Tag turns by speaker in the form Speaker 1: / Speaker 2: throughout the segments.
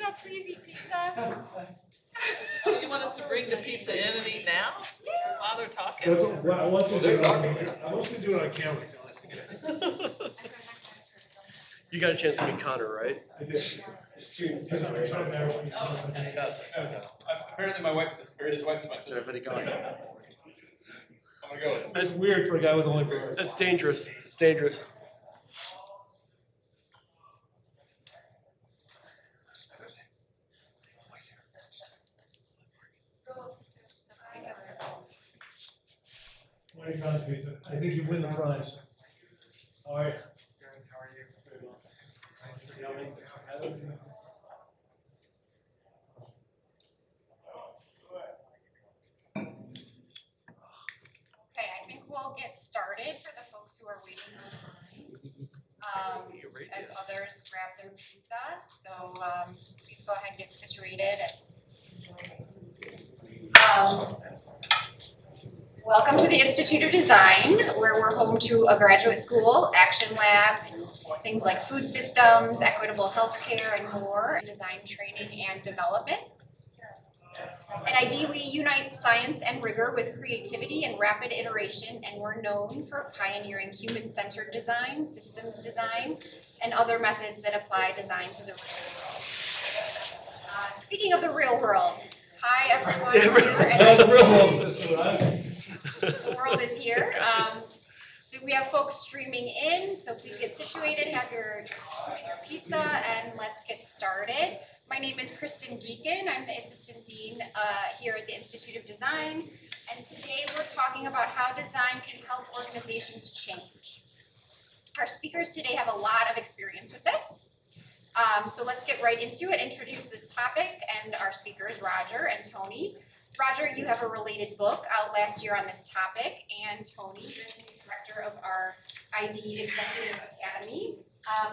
Speaker 1: pizza, please eat pizza.
Speaker 2: Oh, you want us to bring the pizza in and eat now? While they're talking?
Speaker 3: Well, I want you to do it on camera.
Speaker 4: You got a chance to meet Connor, right?
Speaker 3: I did.
Speaker 4: Yes.
Speaker 5: Apparently my wife disappeared. His wife is my sister.
Speaker 4: Everybody going?
Speaker 5: I'm gonna go.
Speaker 3: It's weird for a guy with only birds.
Speaker 4: That's dangerous. It's dangerous.
Speaker 3: Pizza. I think you win the prize. All right.
Speaker 5: How are you?
Speaker 1: Okay, I think we'll get started for the folks who are waiting online. As others grab their pizza. So please go ahead and get situated. Welcome to the Institute of Design, where we're home to a graduate school, action labs, and things like food systems, equitable healthcare, and more, design training and development. At ID, we unite science and rigor with creativity and rapid iteration, and we're known for pioneering human-centered design, systems design, and other methods that apply design to the real world. Speaking of the real world, hi everyone. The world is here. We have folks streaming in, so please get situated, have your pizza, and let's get started. My name is Kristen Geekin. I'm the Assistant Dean here at the Institute of Design, and today we're talking about how design can help organizations change. Our speakers today have a lot of experience with this, so let's get right into it, introduce this topic, and our speakers, Roger and Tony. Roger, you have a related book out last year on this topic, and Tony, you're the director of our ID Executive Academy.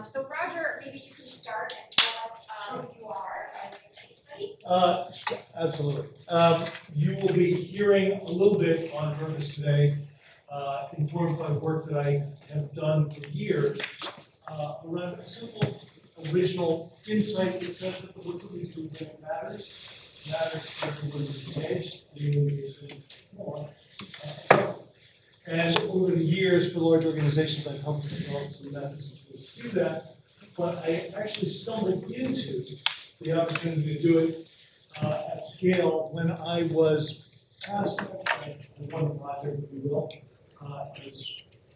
Speaker 1: So Roger, maybe you can start and tell us who you are and your case study.
Speaker 3: Absolutely. You will be hearing a little bit on purpose today, informed by the work that I have done for years around a simple, original insight that says that the work that we do matters. Matters for everyone engaged, and over the years, for large organizations, I've helped develop some methods and tools to do that. But I actually stumbled into the opportunity to do it at scale when I was asked one project, if you will, as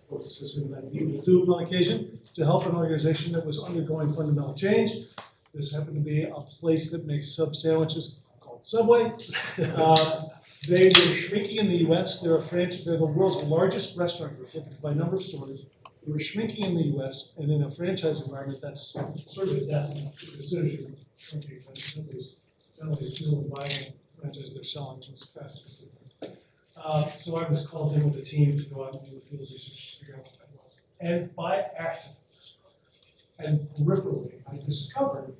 Speaker 3: folks associated with ID will do on occasion, to help an organization that was undergoing fundamental change. This happened to be a place that makes sub sandwiches. Subway. They were shrinking in the U.S. They're the world's largest restaurant group by number of stores. They were shrinking in the U.S. and in a franchise environment, that's sort of a death. As soon as you're shrinking, it's generally a still and buying franchise they're selling as fast as they can. So I was called in with a team to go out and do the field research to figure out what that was. And by accident and peripherally, I discovered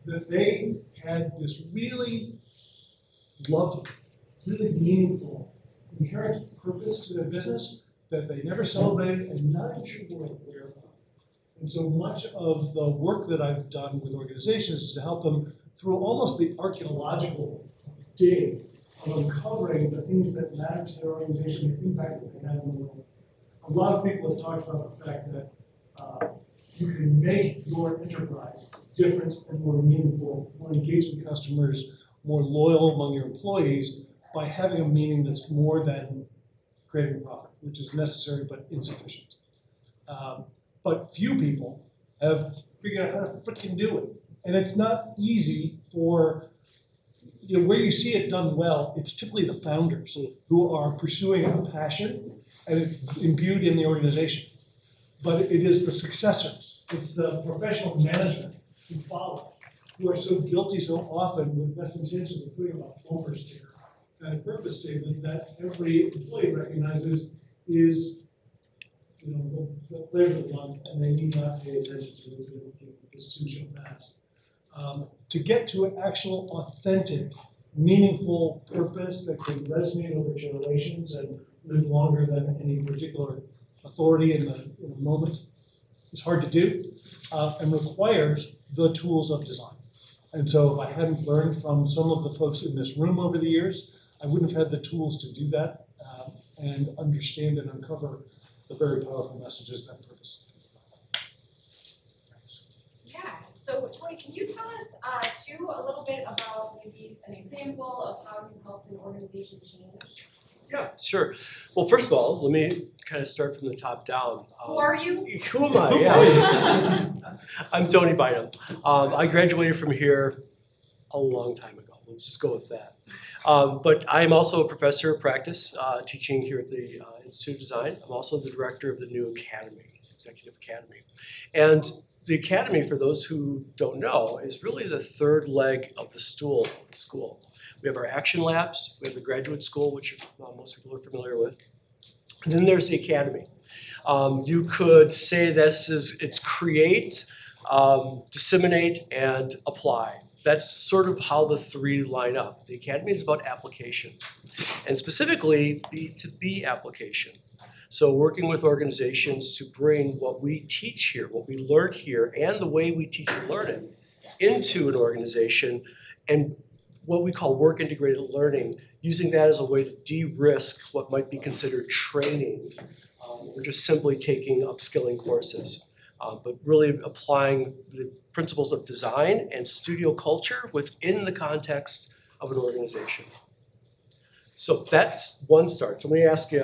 Speaker 3: that they had this really lovely, really meaningful, inherent purpose to their business that they never celebrated and not even sure were aware of. And so much of the work that I've done with organizations is to help them through almost the archaeological dig of uncovering the things that matter to their organization, the impact that they have in the world. A lot of people have talked about the fact that you can make your enterprise different and more meaningful, more engaging customers, more loyal among your employees by having a meaning that's more than creating a profit, which is necessary but insufficient. But few people have figured out how to freaking do it. And it's not easy for, where you see it done well, it's typically the founders who are pursuing a passion and it's imbued in the organization. But it is the successors, it's the professional management who follow, who are so guilty so often with best intentions of putting up a bumper sticker and a purpose statement that every employee recognizes is, the flavor of the month, and they need not pay attention to it. This too shall pass. To get to an actual, authentic, meaningful purpose that can resonate over generations and live longer than any particular authority in the moment is hard to do and requires the tools of design. And so if I hadn't learned from some of the folks in this room over the years, I wouldn't have had the tools to do that and understand and uncover the very powerful messages that purpose.
Speaker 1: Yeah, so Tony, can you tell us too a little bit about maybe an example of how you helped an organization change?
Speaker 4: Yeah, sure. Well, first of all, let me kind of start from the top down.
Speaker 1: Who are you?
Speaker 4: Who am I? Yeah. I'm Tony Bynum. I graduated from here a long time ago. Let's just go with that. But I'm also a professor of practice, teaching here at the Institute of Design. I'm also the director of the new academy, Executive Academy. And the academy, for those who don't know, is really the third leg of the stool of the school. We have our action labs, we have the graduate school, which most people are familiar with. And then there's the academy. You could say it's create, disseminate, and apply. That's sort of how the three line up. The academy is about application, and specifically B2B application. So working with organizations to bring what we teach here, what we learn here, and the way we teach and learn it into an organization, and what we call work integrated learning, using that as a way to de-risk what might be considered training, or just simply taking upskilling courses. But really applying the principles of design and studio culture within the context of an organization. So that's one start. So let me ask you,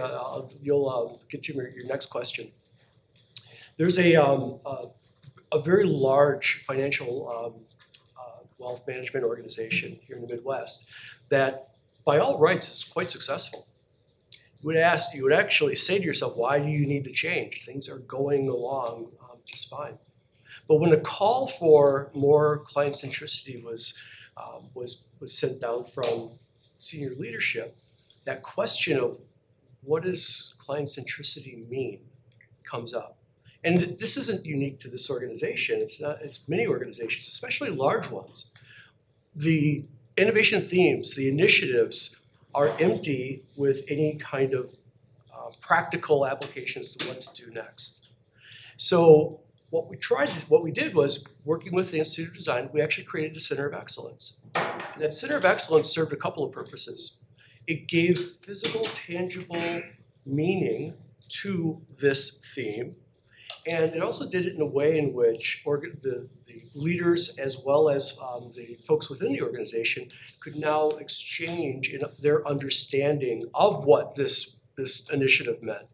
Speaker 4: you'll get to your next question. There's a very large financial wealth management organization here in the Midwest that by all rights is quite successful. You would actually say to yourself, why do you need to change? Things are going along just fine. But when a call for more client centricity was sent down from senior leadership, that question of what does client centricity mean comes up. And this isn't unique to this organization. It's many organizations, especially large ones. The innovation themes, the initiatives are empty with any kind of practical applications to what to do next. So what we did was, working with the Institute of Design, we actually created a Center of Excellence. And that Center of Excellence served a couple of purposes. It gave physical, tangible meaning to this theme. And it also did it in a way in which the leaders, as well as the folks within the organization, could now exchange in their understanding of what this initiative meant.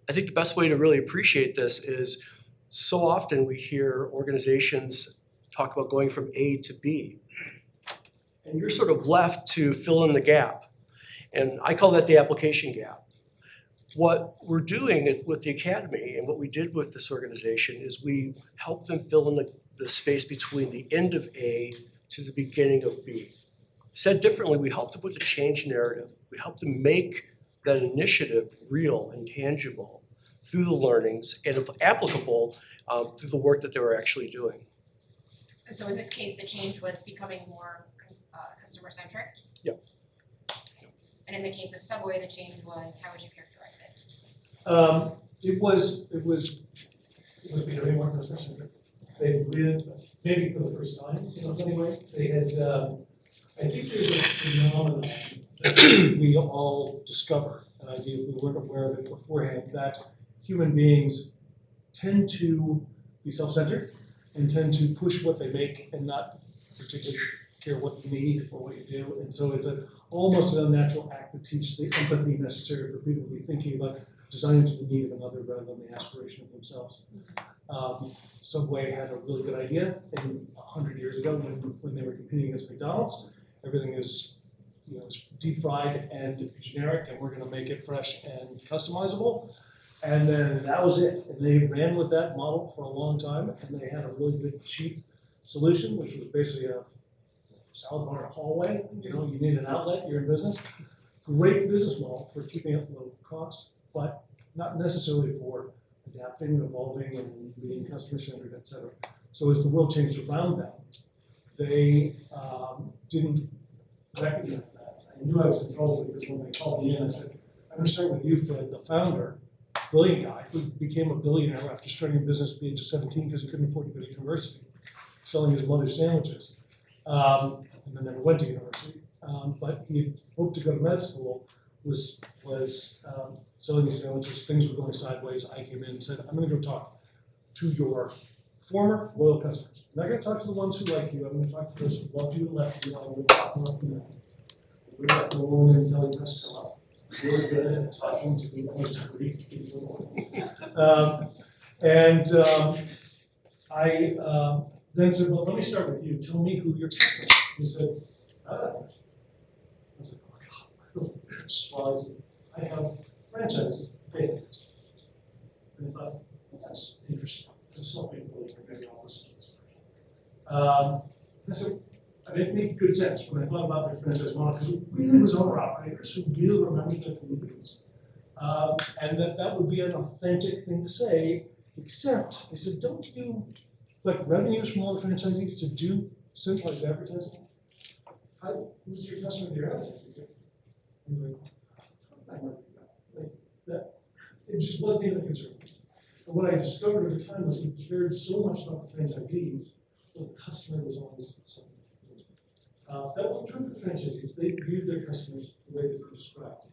Speaker 4: I think the best way to really appreciate this is, so often we hear organizations talk about going from A to B. And you're sort of left to fill in the gap. And I call that the application gap. What we're doing with the academy, and what we did with this organization, is we help them fill in the space between the end of A to the beginning of B. Said differently, we helped them with the change narrative. We helped them make that initiative real and tangible through the learnings, and applicable through the work that they were actually doing.
Speaker 1: And so in this case, the change was becoming more customer-centric?
Speaker 4: Yep.
Speaker 1: And in the case of Subway, the change was, how would you characterize it?
Speaker 3: It was becoming more customer-centric. They lived, maybe for the first time, anyway, they had, I think there's a phenomenon that we all discover, we weren't aware of it beforehand, that human beings tend to be self-centered and tend to push what they make and not particularly care what you need or what you do. And so it's almost an unnatural act to teach the empathy necessary for people to be thinking about designing to the need of another rather than the aspiration of themselves. Subway had a really good idea 100 years ago when they were competing against McDonald's. Everything is deep fried and generic, and we're going to make it fresh and customizable. And then that was it. And they ran with that model for a long time, and they had a really good, cheap solution, which was basically a salad bar in a hallway. You need an outlet, you're in business. Great business model for keeping it low cost, but not necessarily for adapting and evolving and being customer-centered, et cetera. So as the world changed around them, they didn't recognize that. I knew I was in trouble because when they called me in, I said, I'm going to start with you, Fred, the founder, brilliant guy who became a billionaire after starting a business at the age of 17 because he couldn't afford to go to university, selling his mother's sandwiches. and then never went to university. But he hoped to go to med school, was selling these sandwiches, things were going sideways. I came in and said, I'm gonna go talk to your former loyal customers. I'm not gonna talk to the ones who like you, I'm gonna talk to those who loved you and left you, I'm gonna talk to them. We got the woman and Kelly Costello. Really good at talking to the most grief people. I then said, well, let me start with you. Tell me who your customer is. He said, I was like, oh God. So I have franchises, bands. And I thought, well, that's interesting. As a self-made believer, maybe I'll listen to this person. I said, I didn't make good sense when I thought about their franchise model, because it really was owner-operators who really remembered their communities. And that would be an authentic thing to say, except, I said, don't you like revenues from all the franchisees to do centralized advertising? Who's your customer there? And like, that, it just wasn't even a concern. And what I discovered over time was he cared so much about the franchisees, but the customer was always something. That wasn't true for the franchisees. They viewed their customers the way that you described.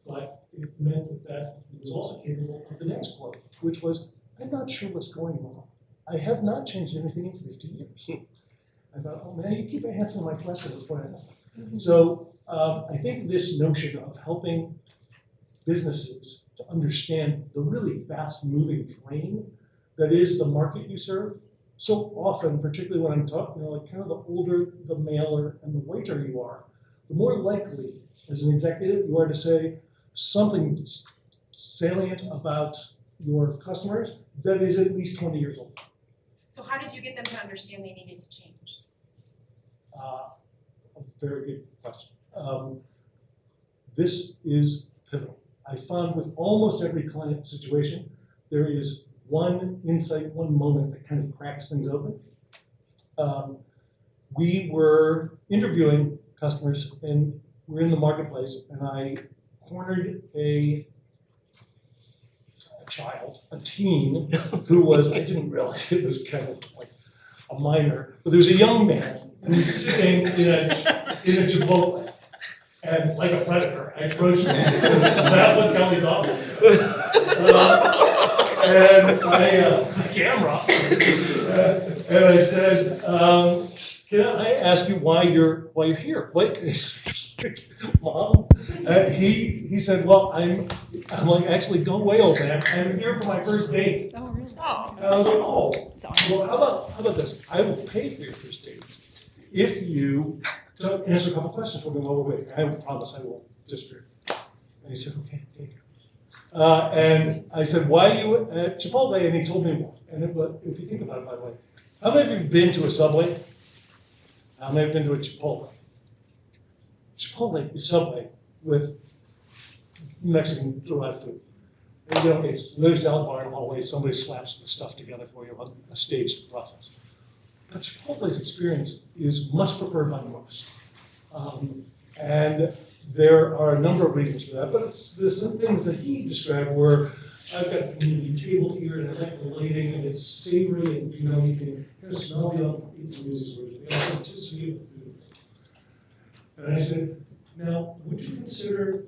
Speaker 3: But it meant that he was also capable of the next quote, which was, I'm not sure what's going on. I have not changed anything in 50 years. I thought, oh man, you keep answering my question before I ask. So I think this notion of helping businesses to understand the really fast moving train that is the market you serve. So often, particularly when I'm talking, like kind of the older the mailer and the waiter you are, the more likely as an executive you are to say something salient about your customers that is at least 20 years old.
Speaker 1: So how did you get them to understand they needed to change?
Speaker 3: A very good question. This is pivotal. I found with almost every client situation, there is one insight, one moment that kind of cracks things open. We were interviewing customers and we're in the marketplace, and I cornered a child, a teen, who was, I didn't realize it was kind of like a minor, but there was a young man who was sitting in a Chipotle. And like a predator, I approached him. That's what Kelly's office is. And I, camera, and I said, can I ask you why you're here? What, Mom? And he said, well, I'm like, actually, go away, old man. I'm here for my first date.
Speaker 1: Oh, really?
Speaker 2: Oh.
Speaker 3: And I was like, oh, well, how about this? I will pay for your first date if you answer a couple questions for me while we're waiting. I promise I will disappear. And he said, okay, thank you. And I said, why are you at Chipotle? And he told me more. And if you think about it, by the way, how many of you have been to a Subway? How many have been to a Chipotle? Chipotle is Subway with Mexican derived food. And, you know, it's literally salad bar in the hallway, somebody slaps the stuff together for you on a staged process. But Chipotle's experience is much preferred by most. And there are a number of reasons for that, but there's some things that he described where I've got a community table here and I like the lighting and it's savory and you know you can kind of smell the authenticity of the food. And I said, now would you consider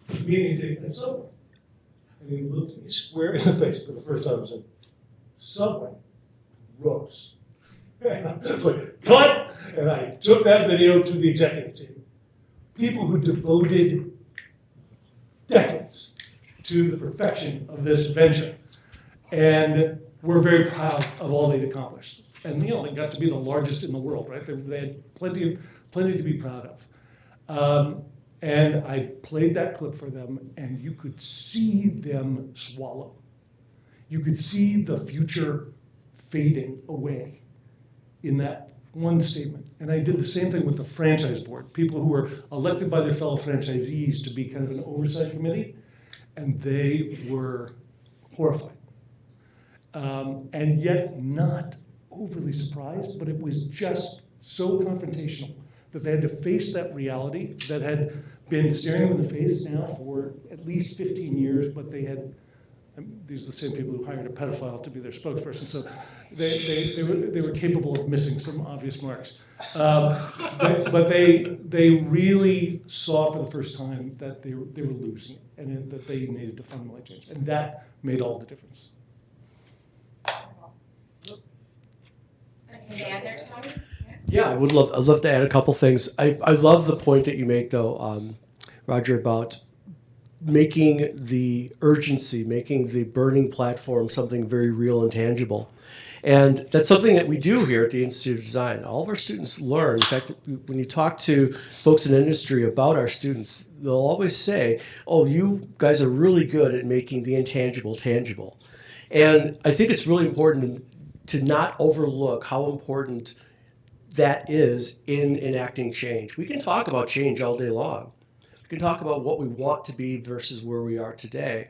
Speaker 3: meeting a date at Subway? And he looked me square in the face for the first time and said, Subway? Gross. It's like, cut! And I took that video to the executive team. People who devoted decades to the perfection of this venture. And we're very proud of all they'd accomplished. And you know, they got to be the largest in the world, right? They had plenty to be proud of. And I played that clip for them, and you could see them swallow. You could see the future fading away in that one statement. And I did the same thing with the franchise board, people who were elected by their fellow franchisees to be kind of an oversight committee, and they were horrified. And yet not overly surprised, but it was just so confrontational that they had to face that reality that had been staring them in the face now for at least 15 years, but they had these are the same people who hired a pedophile to be their spokesperson, so they were capable of missing some obvious marks. But they really saw for the first time that they were losing it, and that they needed to fundamentally change, and that made all the difference.
Speaker 1: Anything to add there, Tony?
Speaker 4: Yeah, I'd love to add a couple things. I love the point that you make, though, Roger, about making the urgency, making the burning platform something very real and tangible. And that's something that we do here at the Institute of Design. All of our students learn. In fact, when you talk to folks in industry about our students, they'll always say, oh, you guys are really good at making the intangible tangible. And I think it's really important to not overlook how important that is in enacting change. We can talk about change all day long. We can talk about what we want to be versus where we are today.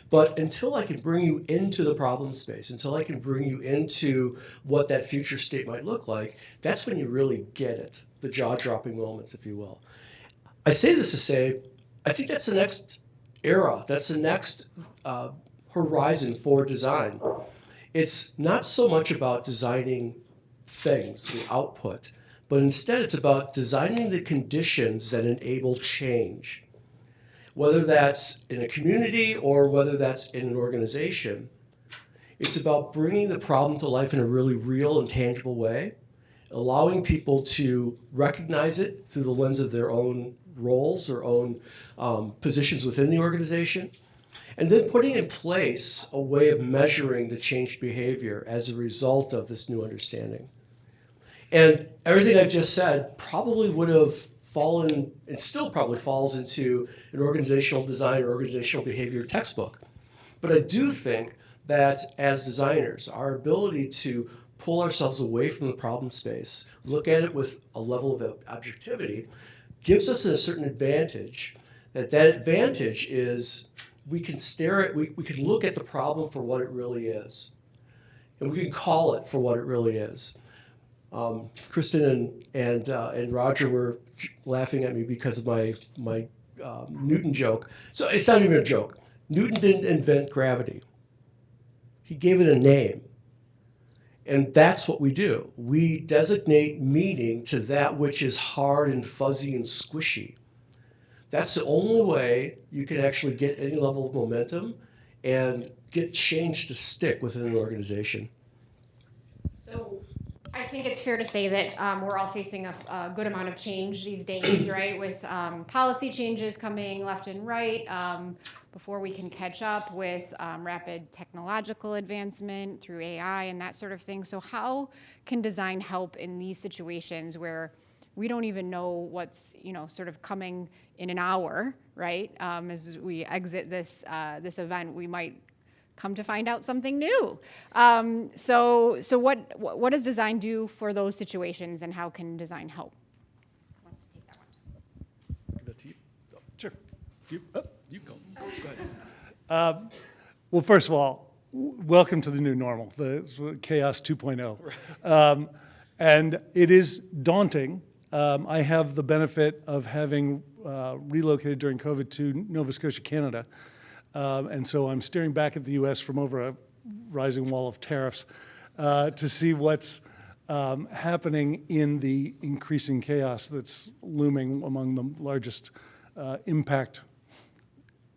Speaker 4: But until I can bring you into the problem space, until I can bring you into what that future state might look like, that's when you really get it, the jaw-dropping moments, if you will. I say this to say, I think that's the next era, that's the next horizon for design. It's not so much about designing things, the output, but instead it's about designing the conditions that enable change. Whether that's in a community or whether that's in an organization, it's about bringing the problem to life in a really real and tangible way, allowing people to recognize it through the lens of their own roles, their own positions within the organization, and then putting in place a way of measuring the changed behavior as a result of this new understanding. And everything I just said probably would have fallen, and still probably falls into an organizational design or organizational behavior textbook. But I do think that as designers, our ability to pull ourselves away from the problem space, look at it with a level of objectivity, gives us a certain advantage. That advantage is we can we can look at the problem for what it really is. And we can call it for what it really is. Kristen and Roger were laughing at me because of my Newton joke. So it's not even a joke. Newton didn't invent gravity. He gave it a name. And that's what we do. We designate meaning to that which is hard and fuzzy and squishy. That's the only way you can actually get any level of momentum and get change to stick within an organization.
Speaker 1: So I think it's fair to say that we're all facing a good amount of change these days, right? With policy changes coming left and right, before we can catch up with rapid technological advancement through AI and that sort of thing. So how can design help in these situations where we don't even know what's sort of coming in an hour, right? As we exit this event, we might come to find out something new. So what does design do for those situations, and how can design help? Who wants to take that one?
Speaker 3: That's you. Oh, sure. You go. Go ahead. Well, first of all, welcome to the new normal, the chaos 2.0. And it is daunting. I have the benefit of having relocated during COVID to Nova Scotia, Canada. And so I'm staring back at the U.S. from over a rising wall of tariffs to see what's happening in the increasing chaos that's looming among the largest impact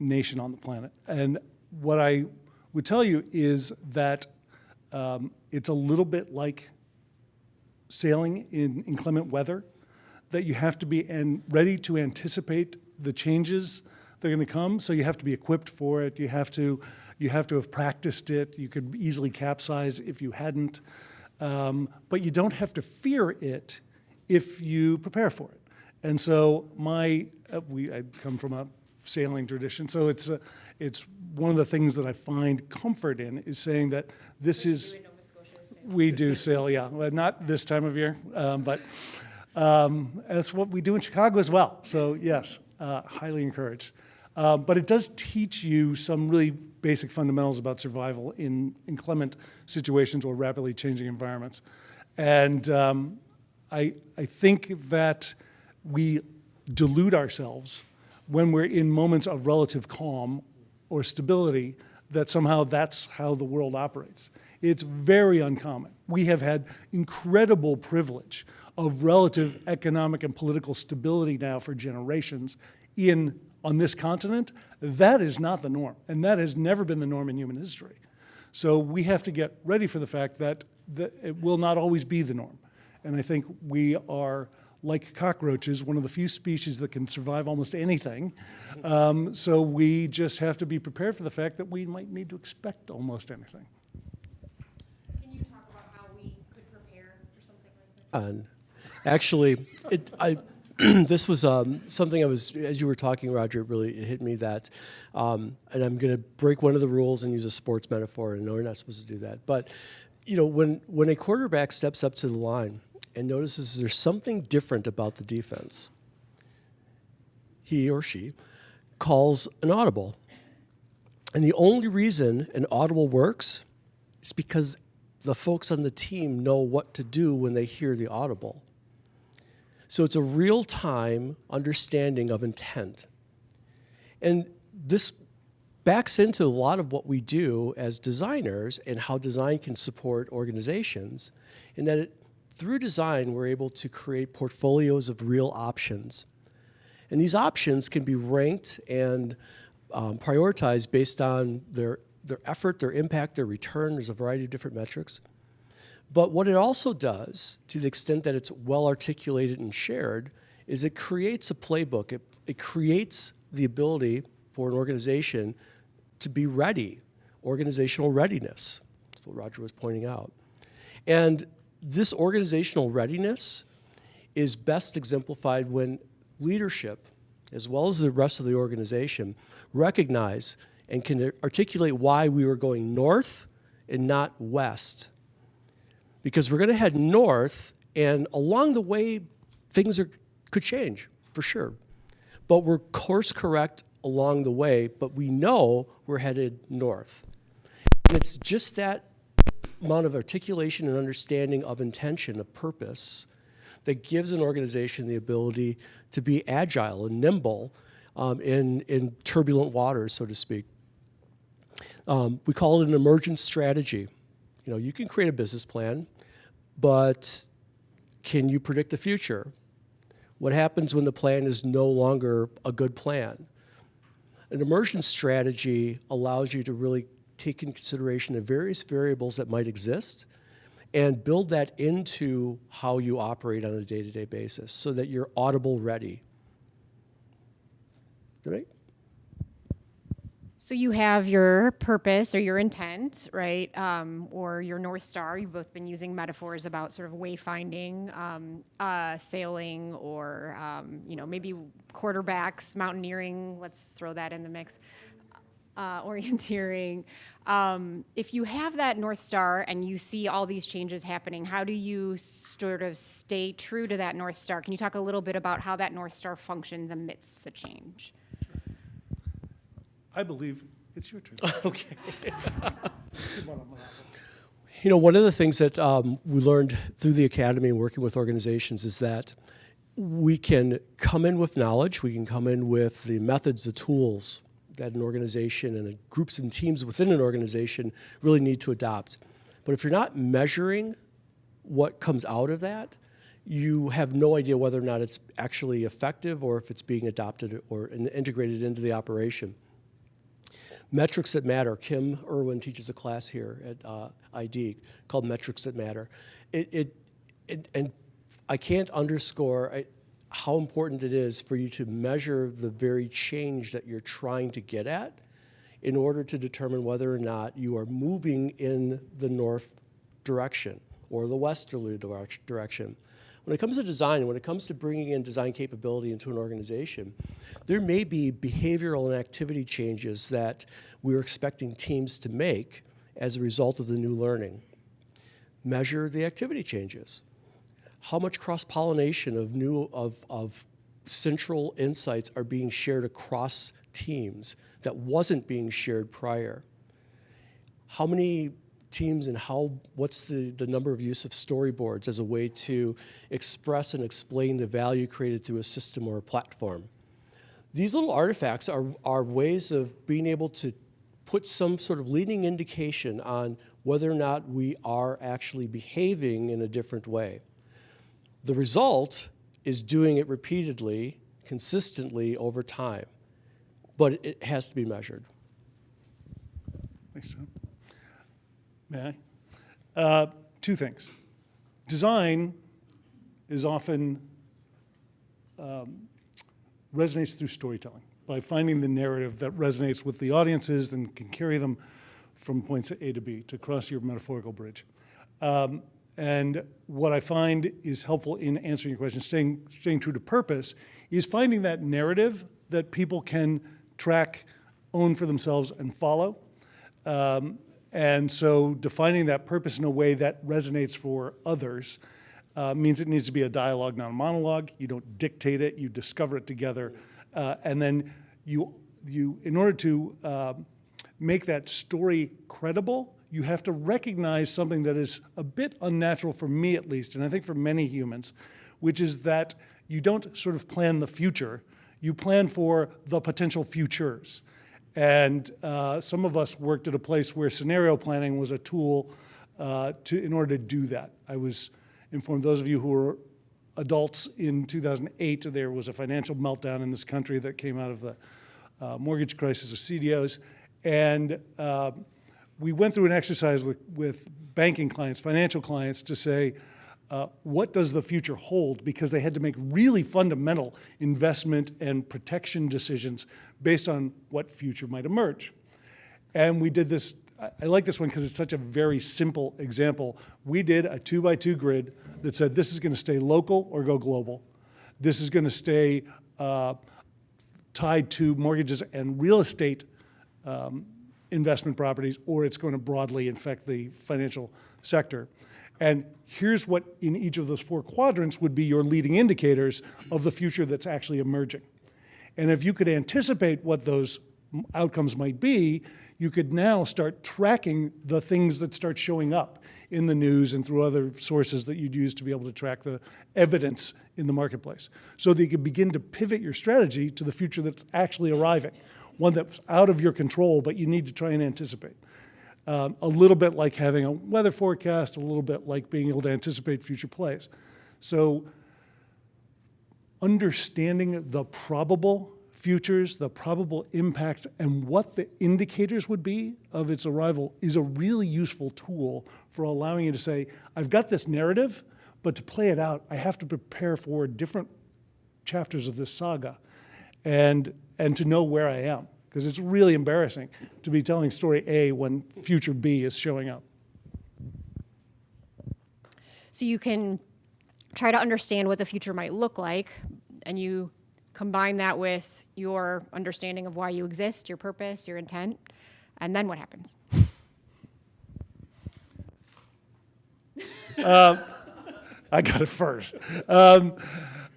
Speaker 3: nation on the planet. And what I would tell you is that it's a little bit like sailing in inclement weather, that you have to be ready to anticipate the changes that are going to come. So you have to be equipped for it. You have to have practiced it. You could easily capsize if you hadn't. But you don't have to fear it if you prepare for it. And so I come from a sailing tradition, so it's one of the things that I find comfort in is saying that this is. We do sail, yeah. Well, not this time of year, but that's what we do in Chicago as well. So yes, highly encouraged. But it does teach you some really basic fundamentals about survival in inclement situations or rapidly changing environments. And I think that we delude ourselves when we're in moments of relative calm or stability
Speaker 6: that somehow that's how the world operates. It's very uncommon. We have had incredible privilege of relative economic and political stability now for generations on this continent. That is not the norm, and that has never been the norm in human history. So we have to get ready for the fact that it will not always be the norm. And I think we are, like cockroaches, one of the few species that can survive almost anything. So we just have to be prepared for the fact that we might need to expect almost anything.
Speaker 1: Can you talk about how we could prepare for something like this?
Speaker 4: Actually, this was something I was, as you were talking, Roger, it hit me that, and I'm going to break one of the rules and use a sports metaphor, and no, we're not supposed to do that. But, when a quarterback steps up to the line and notices there's something different about the defense, he or she calls an audible. And the only reason an audible works is because the folks on the team know what to do when they hear the audible. So it's a real-time understanding of intent. And this backs into a lot of what we do as designers and how design can support organizations, in that through design, we're able to create portfolios of real options. And these options can be ranked and prioritized based on their effort, their impact, their return. There's a variety of different metrics. But what it also does, to the extent that it's well articulated and shared, is it creates a playbook. It creates the ability for an organization to be ready, organizational readiness. That's what Roger was pointing out. And this organizational readiness is best exemplified when leadership, as well as the rest of the organization, recognize and can articulate why we were going north and not west. Because we're going to head north, and along the way, things could change, for sure. But we're course correct along the way, but we know we're headed north. And it's just that amount of articulation and understanding of intention, of purpose, that gives an organization the ability to be agile and nimble in turbulent waters, so to speak. We call it an emergent strategy. You can create a business plan, but can you predict the future? What happens when the plan is no longer a good plan? An emergent strategy allows you to really take into consideration the various variables that might exist and build that into how you operate on a day-to-day basis so that you're audible ready. Right?
Speaker 1: So you have your purpose or your intent, right? Or your North Star. You've both been using metaphors about sort of wayfinding, sailing, or maybe quarterbacks, mountaineering. Let's throw that in the mix. Orienteering. If you have that North Star and you see all these changes happening, how do you sort of stay true to that North Star? Can you talk a little bit about how that North Star functions amidst the change?
Speaker 6: I believe it's your turn.
Speaker 4: Okay. One of the things that we learned through the academy and working with organizations is that we can come in with knowledge, we can come in with the methods, the tools that an organization and groups and teams within an organization really need to adopt. But if you're not measuring what comes out of that, you have no idea whether or not it's actually effective or if it's being adopted or integrated into the operation. Metrics that matter. Kim Irwin teaches a class here at ID called Metrics That Matter. And I can't underscore how important it is for you to measure the very change that you're trying to get at in order to determine whether or not you are moving in the north direction or the westerly direction. When it comes to design, when it comes to bringing in design capability into an organization, there may be behavioral and activity changes that we're expecting teams to make as a result of the new learning. Measure the activity changes. How much cross-pollination of central insights are being shared across teams that wasn't being shared prior? How many teams and what's the number of use of storyboards as a way to express and explain the value created through a system or a platform? These little artifacts are ways of being able to put some sort of leading indication on whether or not we are actually behaving in a different way. The result is doing it repeatedly, consistently over time, but it has to be measured.
Speaker 6: Thanks, Tom. May I? Two things. Design is often resonates through storytelling, by finding the narrative that resonates with the audiences and can carry them from points A to B, to cross your metaphorical bridge. And what I find is helpful in answering your question, staying true to purpose, is finding that narrative that people can track, own for themselves, and follow. And so defining that purpose in a way that resonates for others means it needs to be a dialogue, not a monologue. You don't dictate it, you discover it together. And then you, in order to make that story credible, you have to recognize something that is a bit unnatural for me at least, and I think for many humans, which is that you don't sort of plan the future, you plan for the potential futures. And some of us worked at a place where scenario planning was a tool in order to do that. I was informed, those of you who were adults in 2008, there was a financial meltdown in this country that came out of the mortgage crisis of CDOs. And we went through an exercise with banking clients, financial clients, to say, what does the future hold? Because they had to make really fundamental investment and protection decisions based on what future might emerge. And we did this, I like this one because it's such a very simple example. We did a 2x2 grid that said this is going to stay local or go global. This is going to stay tied to mortgages and real estate investment properties, or it's going to broadly infect the financial sector. And here's what in each of those four quadrants would be your leading indicators of the future that's actually emerging. And if you could anticipate what those outcomes might be, you could now start tracking the things that start showing up in the news and through other sources that you'd use to be able to track the evidence in the marketplace. So that you could begin to pivot your strategy to the future that's actually arriving, one that's out of your control, but you need to try and anticipate. A little bit like having a weather forecast, a little bit like being able to anticipate future plays. So understanding the probable futures, the probable impacts, and what the indicators would be of its arrival is a really useful tool for allowing you to say, I've got this narrative, but to play it out, I have to prepare for different chapters of this saga and to know where I am. Because it's really embarrassing to be telling story A when future B is showing up.
Speaker 7: So you can try to understand what the future might look like, and you combine that with your understanding of why you exist, your purpose, your intent, and then what happens?
Speaker 6: I got it first.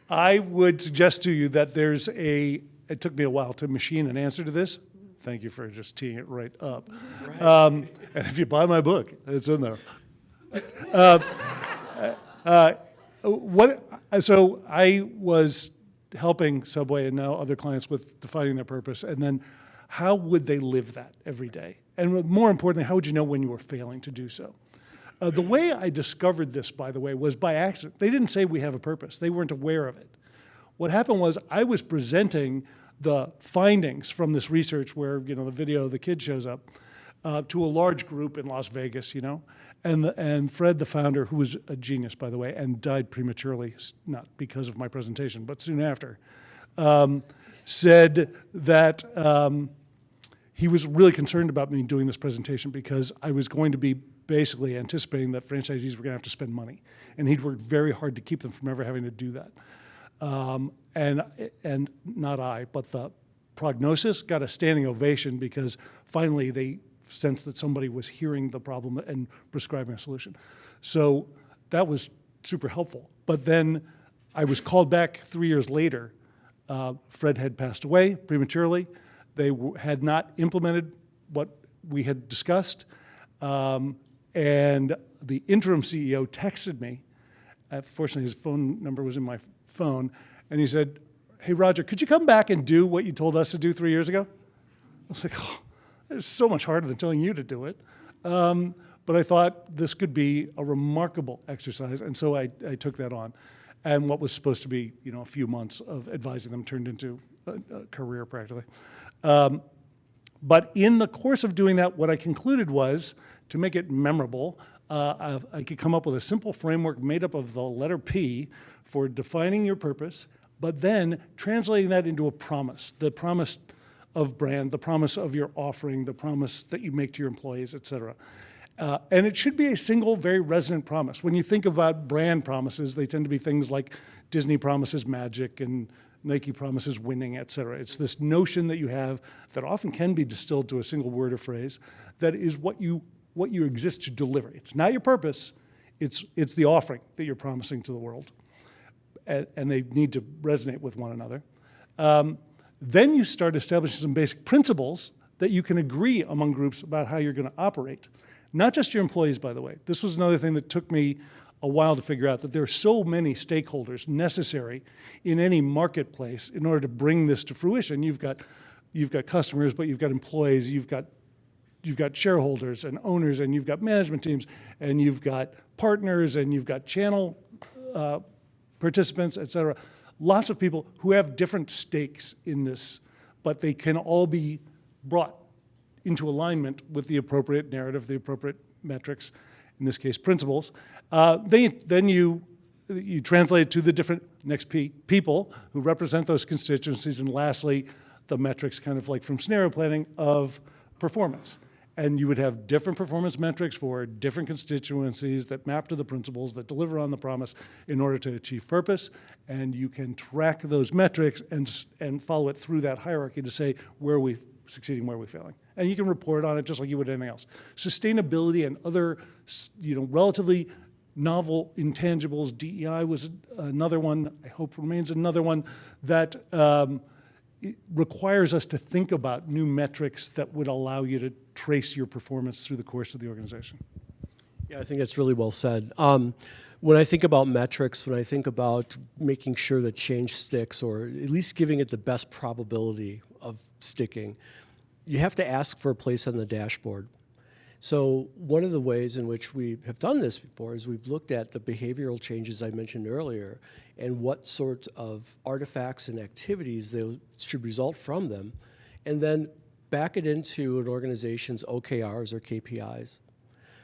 Speaker 6: I would suggest to you that there's it took me a while to machine an answer to this. Thank you for just teeing it right up. And if you buy my book, it's in there. So I was helping Subway and now other clients with defining their purpose, and then how would they live that every day? And more importantly, how would you know when you were failing to do so? The way I discovered this, by the way, was by accident. They didn't say we have a purpose. They weren't aware of it. What happened was I was presenting the findings from this research where, the video of the kid shows up to a large group in Las Vegas, and Fred, the founder, who was a genius, by the way, and died prematurely, not because of my presentation, but soon after, said that he was really concerned about me doing this presentation because I was going to be basically anticipating that franchisees were going to have to spend money, and he'd worked very hard to keep them from ever having to do that. And not I, but the prognosis got a standing ovation because finally they sensed that somebody was hearing the problem and prescribing a solution. So that was super helpful. But then I was called back 3 years later. Fred had passed away prematurely. They had not implemented what we had discussed. And the interim CEO texted me. Fortunately, his phone number was in my phone. And he said, hey, Roger, could you come back and do what you told us to do 3 years ago? I was like, oh, It's so much harder than telling you to do it. But I thought this could be a remarkable exercise, and so I took that on. And what was supposed to be, a few months of advising them turned into a career practically. But in the course of doing that, what I concluded was, to make it memorable, I could come up with a simple framework made up of the letter P for defining your purpose, but then translating that into a promise, the promise of brand, the promise of your offering, the promise that you make to your employees, et cetera. And it should be a single, very resonant promise. When you think about brand promises, they tend to be things like Disney promises magic and Nike promises winning, et cetera. It's this notion that you have that often can be distilled to a single word or phrase that is what you exist to deliver. It's not your purpose, it's the offering that you're promising to the world. And they need to resonate with one another. Then you start establishing some basic principles that you can agree among groups about how you're going to operate. Not just your employees, by the way. This was another thing that took me a while to figure out, that there are so many stakeholders necessary in any marketplace in order to bring this to fruition. You've got customers, but you've got employees, you've got shareholders and owners, and you've got management teams, and you've got partners, and you've got channel participants, et cetera. Lots of people who have different stakes in this, but they can all be brought into alignment with the appropriate narrative, the appropriate metrics, in this case, principles. Then you translate it to the different next people who represent those constituencies, and lastly, the metrics, kind of like from scenario planning, of performance. And you would have different performance metrics for different constituencies that map to the principles that deliver on the promise in order to achieve purpose. And you can track those metrics and follow it through that hierarchy to say where are we succeeding, where are we failing. And you can report on it just like you would anything else. Sustainability and other, relatively novel intangibles. DEI was another one, I hope remains another one, that it requires us to think about new metrics that would allow you to trace your performance through the course of the organization.
Speaker 4: Yeah, I think that's really well said. When I think about metrics, when I think about making sure that change sticks, or at least giving it the best probability of sticking, you have to ask for a place on the dashboard. So one of the ways in which we have done this before is we've looked at the behavioral changes I mentioned earlier and what sort of artifacts and activities they should result from them, and then back it into an organization's OKRs or KPIs.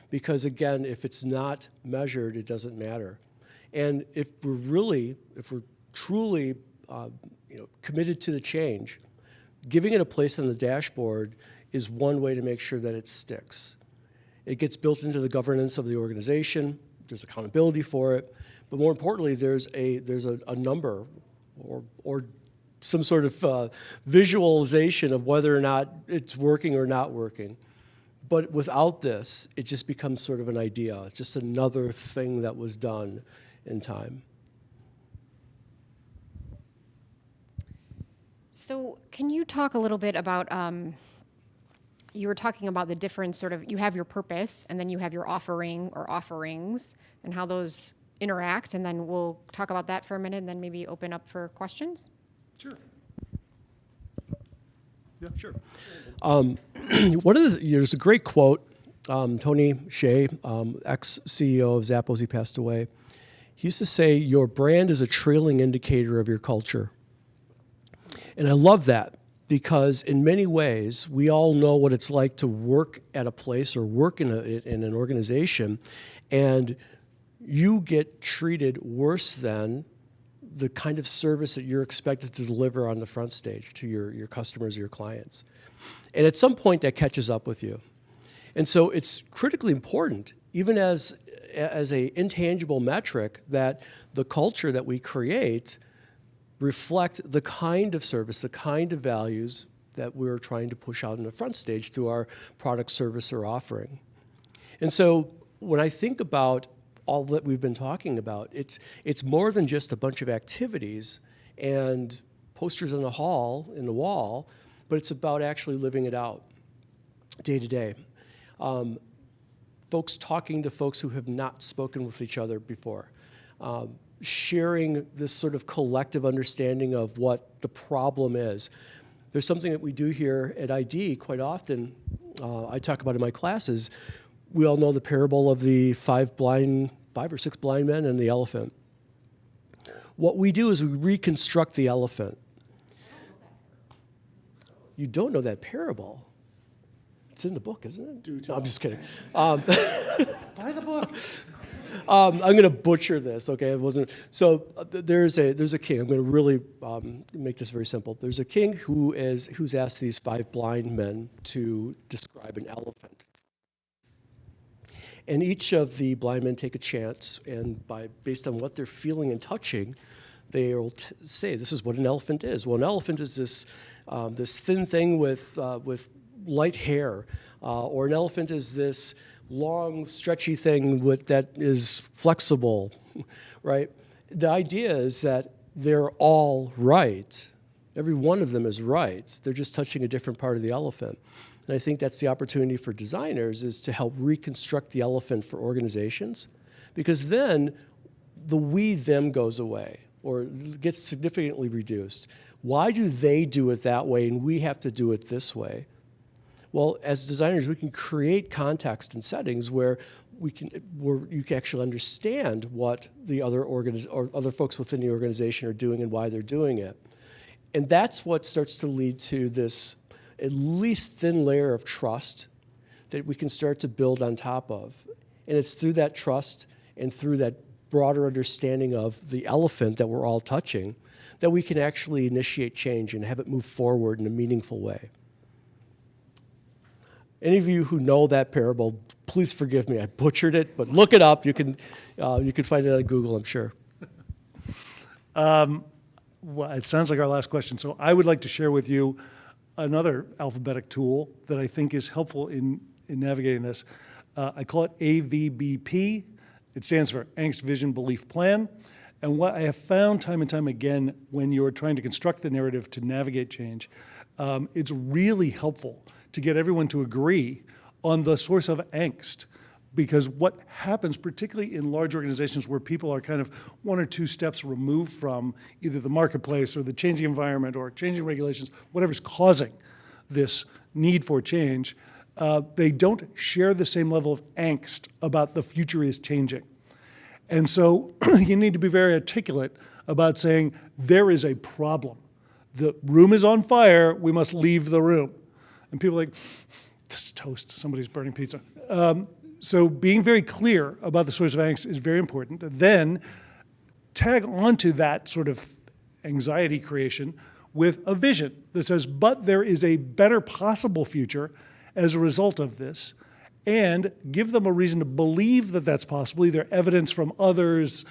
Speaker 4: Because again, if it's not measured, it doesn't matter. And if we're truly committed to the change, giving it a place on the dashboard is one way to make sure that it sticks. It gets built into the governance of the organization, there's accountability for it, but more importantly, there's a number or some sort of visualization of whether or not it's working or not working. But without this, it just becomes sort of an idea, just another thing that was done in time.
Speaker 7: So can you talk a little bit about, you were talking about the difference, sort of, you have your purpose and then you have your offering or offerings and how those interact, and then we'll talk about that for a minute and then maybe open up for questions?
Speaker 6: Sure.
Speaker 4: Yeah, sure. There's a great quote, Tony Hsieh, ex-CEO of Zappos, he passed away. He used to say, your brand is a trailing indicator of your culture. And I love that because in many ways, we all know what it's like to work at a place or work in an organization, and you get treated worse than the kind of service that you're expected to deliver on the front stage to your customers or your clients. And at some point, that catches up with you. And so it's critically important, even as a intangible metric, that the culture that we create reflect the kind of service, the kind of values that we're trying to push out in the front stage through our product, service, or offering. And so when I think about all that we've been talking about, it's more than just a bunch of activities and posters on the wall, but it's about actually living it out day to day. Folks talking to folks who have not spoken with each other before. Sharing this sort of collective understanding of what the problem is. There's something that we do here at ID quite often. I talk about in my classes. We all know the parable of the five or six blind men and the elephant. What we do is we reconstruct the elephant. You don't know that parable? It's in the book, isn't it? No, I'm just kidding.
Speaker 6: Buy the book.
Speaker 4: I'm going to butcher this. Okay, it wasn't. So there's a king. I'm going to really make this very simple. There's a king who's asked these five blind men to describe an elephant, and each of the blind men take a chance, and based on what they're feeling and touching, they will say this is what an elephant is. Well, an elephant is this thin thing with light hair, or an elephant is this long, stretchy thing that is flexible, right? The idea is that they're all right. Every one of them is right. They're just touching a different part of the elephant. And I think that's the opportunity for designers, is to help reconstruct the elephant for organizations, because then the we-them goes away or gets significantly reduced. Why do they do it that way and we have to do it this way? Well, as designers, we can create context and settings where you can actually understand what the other folks within the organization are doing and why they're doing it. And that's what starts to lead to this at least thin layer of trust that we can start to build on top of. And it's through that trust and through that broader understanding of the elephant that we're all touching that we can actually initiate change and have it move forward in a meaningful way. Any of you who know that parable, please forgive me. I butchered it, but look it up. You can find it on Google, I'm sure.
Speaker 6: Well, it sounds like our last question. So I would like to share with you another alphabetic tool that I think is helpful in navigating this. I call it AVBP. It stands for Angst, Vision, Belief, Plan. And what I have found time and time again when you're trying to construct the narrative to navigate change, it's really helpful to get everyone to agree on the source of angst. Because what happens, particularly in large organizations where people are kind of one or two steps removed from either the marketplace or the changing environment or changing regulations, whatever's causing this need for change, they don't share the same level of angst about the future is changing. And so you need to be very articulate about saying there is a problem. The room is on fire, we must leave the room. And people are like, toast, somebody's burning pizza. So being very clear about the source of angst is very important. Then tag onto that sort of anxiety creation with a vision that says, but there is a better possible future as a result of this, and give them a reason to believe that that's possible, either evidence from others,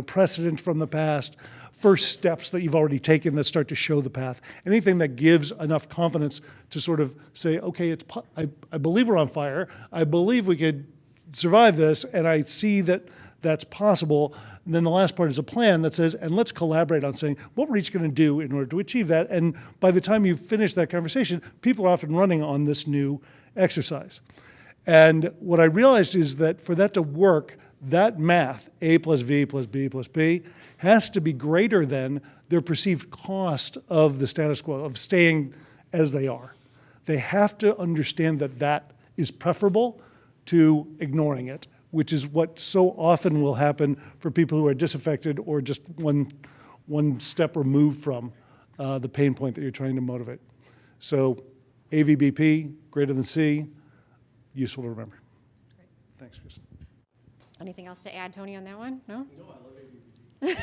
Speaker 6: precedent from the past, first steps that you've already taken that start to show the path. Anything that gives enough confidence to sort of say, okay, I believe we're on fire, I believe we could survive this, and I see that that's possible. And then the last part is a plan that says, and let's collaborate on saying what we're each going to do in order to achieve that. And by the time you've finished that conversation, people are off and running on this new exercise. And what I realized is that for that to work, that math, A plus V plus B plus B, has to be greater than their perceived cost of the status quo, of staying as they are. They have to understand that that is preferable to ignoring it, which is what so often will happen for people who are disaffected or just one step removed from the pain point that you're trying to motivate. So AVBP, greater than C, useful to remember.
Speaker 7: Great.
Speaker 6: Thanks, Kristen.
Speaker 7: Anything else to add, Tony, on that one? No?
Speaker 4: No, I love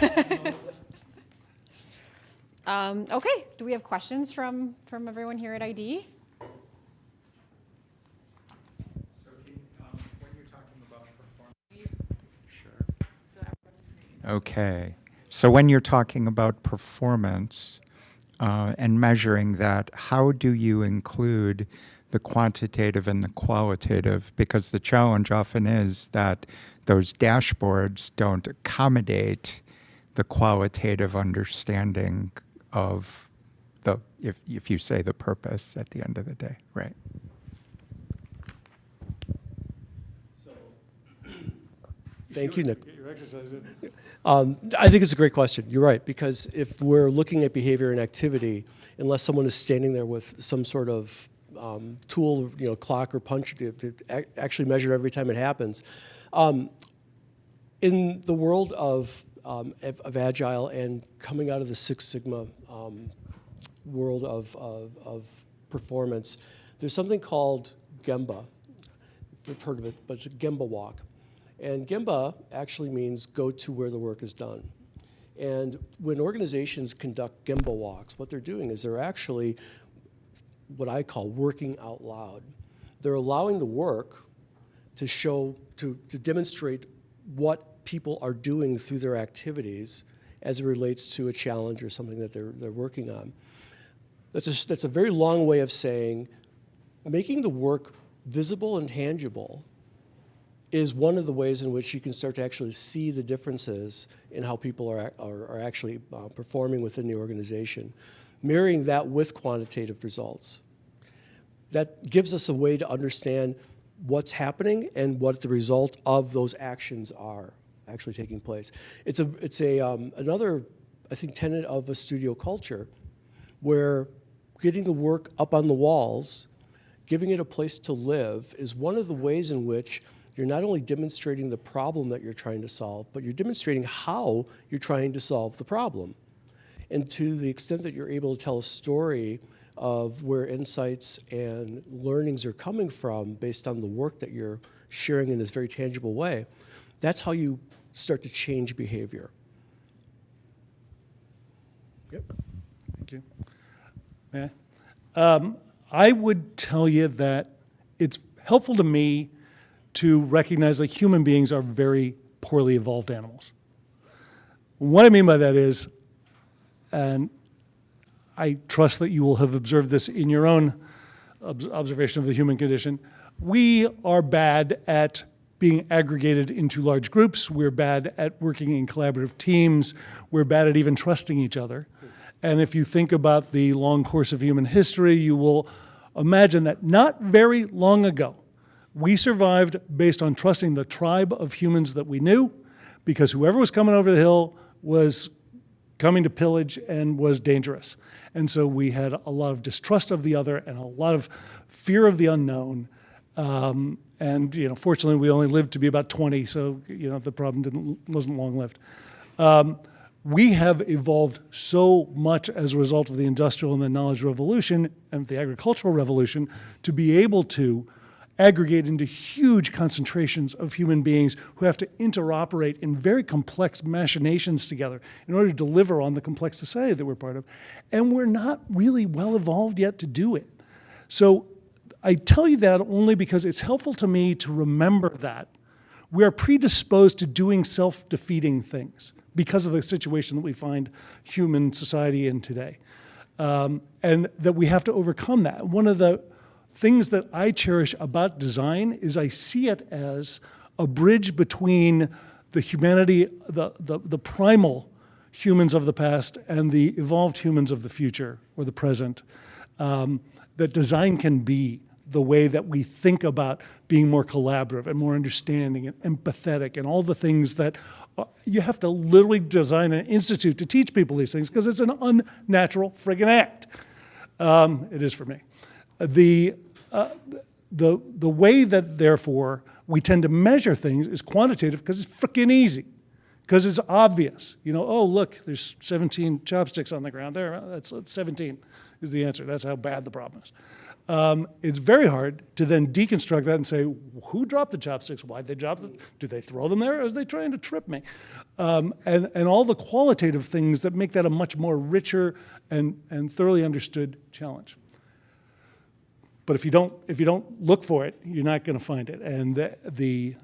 Speaker 4: AVBP.
Speaker 7: Okay, do we have questions from everyone here at ID?
Speaker 5: So when you're talking about performance. Sure. Okay. So when you're talking about performance and measuring that, how do you include the quantitative and the qualitative? Because the challenge often is that those dashboards don't accommodate the qualitative understanding of the, if you say the purpose at the end of the day, right?
Speaker 4: Thank you, Nick.
Speaker 6: Get your exercise in.
Speaker 4: I think it's a great question. You're right, because if we're looking at behavior and activity, unless someone is standing there with some sort of tool, clock or punch to actually measure every time it happens, in the world of Agile and coming out of the Six Sigma world of performance, there's something called Gemba. If you've heard of it, but it's a Gemba walk. And Gemba actually means go to where the work is done. And when organizations conduct Gemba walks, what they're doing is they're actually what I call working out loud. They're allowing the work to show, to demonstrate what people are doing through their activities as it relates to a challenge or something that they're working on. That's a very long way of saying making the work visible and tangible is one of the ways in which you can start to actually see the differences in how people are actually performing within the organization. Marrying that with quantitative results. That gives us a way to understand what's happening and what the result of those actions are actually taking place. It's another, I think, tenet of a studio culture where getting the work up on the walls, giving it a place to live is one of the ways in which you're not only demonstrating the problem that you're trying to solve, but you're demonstrating how you're trying to solve the problem. And to the extent that you're able to tell a story of where insights and learnings are coming from based on the work that you're sharing in this very tangible way, that's how you start to change behavior. Yep.
Speaker 6: Thank you. May I? I would tell you that it's helpful to me to recognize that human beings are very poorly evolved animals. What I mean by that is, and I trust that you will have observed this in your own observation of the human condition, we are bad at being aggregated into large groups. We're bad at working in collaborative teams. We're bad at even trusting each other. And if you think about the long course of human history, you will imagine that not very long ago, we survived based on trusting the tribe of humans that we knew, because whoever was coming over the hill was coming to pillage and was dangerous. And so we had a lot of distrust of the other and a lot of fear of the unknown. And fortunately, we only lived to be about 20, so the problem wasn't long-lived. We have evolved so much as a result of the Industrial and the Knowledge Revolution and the Agricultural Revolution to be able to aggregate into huge concentrations of human beings who have to interoperate in very complex machinations together in order to deliver on the complex society that we're part of. And we're not really well evolved yet to do it. So I tell you that only because it's helpful to me to remember that we are predisposed to doing self-defeating things because of the situation that we find human society in today. And that we have to overcome that. One of the things that I cherish about design is I see it as a bridge between the humanity, the primal humans of the past and the evolved humans of the future or the present. That design can be the way that we think about being more collaborative and more understanding and empathetic and all the things that you have to literally design an institute to teach people these things because it's an unnatural friggin' act. It is for me. The way that, therefore, we tend to measure things is quantitative because it's frickin' easy, because it's obvious. Oh, look, there's 17 chopsticks on the ground there. That's 17 is the answer. That's how bad the problem is. It's very hard to then deconstruct that and say, who dropped the chopsticks? Why'd they drop them? Did they throw them there, or are they trying to trip me? And all the qualitative things that make that a much more richer and thoroughly understood challenge. But if you don't look for it, you're not going to find it. And the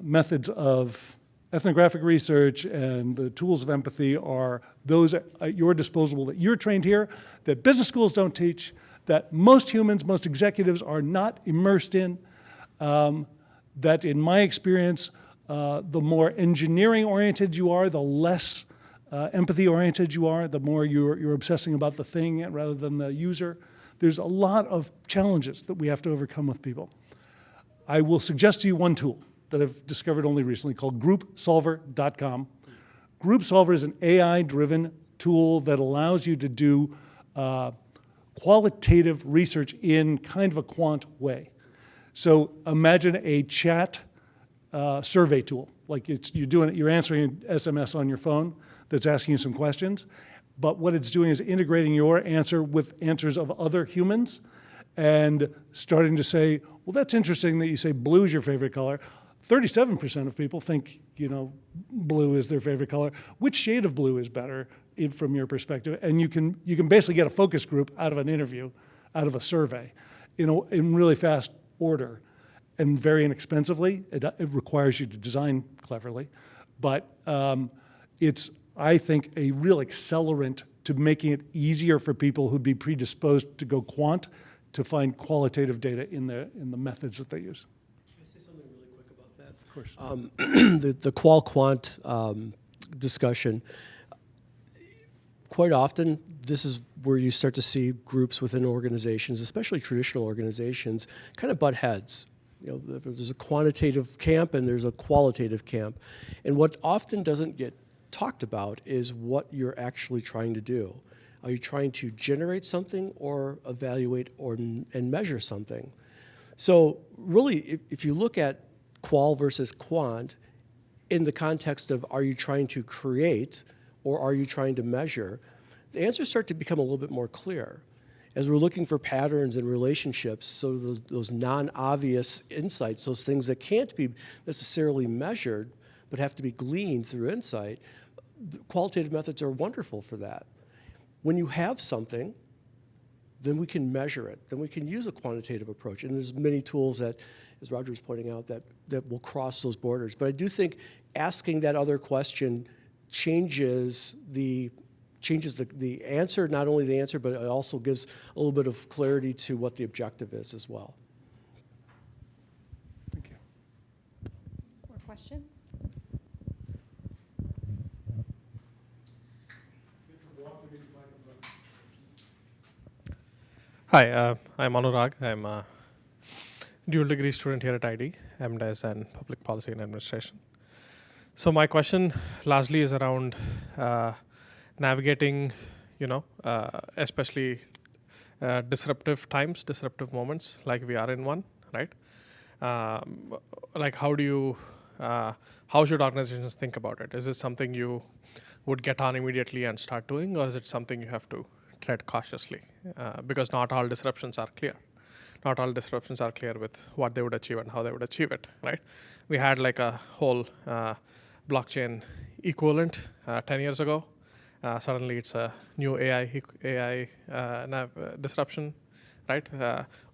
Speaker 6: methods of ethnographic research and the tools of empathy are those at your disposal that you're trained here, that business schools don't teach, that most humans, most executives are not immersed in, that in my experience, the more engineering-oriented you are, the less empathy-oriented you are, the more you're obsessing about the thing rather than the user. There's a lot of challenges that we have to overcome with people. I will suggest to you one tool, that I've discovered only recently called groupsolver.com. GroupSolver is an AI-driven tool that allows you to do qualitative research in kind of a quant way. So imagine a chat survey tool, like you're answering an SMS on your phone that's asking you some questions, but what it's doing is integrating your answer with answers of other humans and starting to say, well, that's interesting that you say blue is your favorite color. 37% of people think, blue is their favorite color. Which shade of blue is better from your perspective? And you can basically get a focus group out of an interview, out of a survey, in really fast order and very inexpensively. It requires you to design cleverly, but it's, I think, a real accelerant to making it easier for people who'd be predisposed to go quant to find qualitative data in the methods that they use.
Speaker 4: Can I say something really quick about that?
Speaker 6: Of course.
Speaker 4: The qual-quant discussion, quite often, this is where you start to see groups within organizations, especially traditional organizations, kind of butt heads. There's a quantitative camp and there's a qualitative camp. And what often doesn't get talked about is what you're actually trying to do. Are you trying to generate something or evaluate and measure something? So really, if you look at qual versus quant in the context of are you trying to create or are you trying to measure, the answers start to become a little bit more clear. As we're looking for patterns and relationships, so those non-obvious insights, those things that can't be necessarily measured but have to be gleaned through insight, qualitative methods are wonderful for that. When you have something, then we can measure it. Then we can use a quantitative approach. And there's many tools that, as Roger was pointing out, that will cross those borders. But I do think asking that other question changes the answer, not only the answer, but it also gives a little bit of clarity to what the objective is as well.
Speaker 6: Thank you.
Speaker 7: More questions?
Speaker 8: Hi, I'm Anurag. I'm a dual degree student here at ID, MDes and Public Policy and Administration. So my question largely is around navigating, especially disruptive times, disruptive moments, like we are in one, right? Like how should organizations think about it? Is it something you would get on immediately and start doing, or is it something you have to tread cautiously? Because not all disruptions are clear. Not all disruptions are clear with what they would achieve and how they would achieve it, right? We had like a whole blockchain equivalent 10 years ago. Suddenly it's a new AI disruption, right?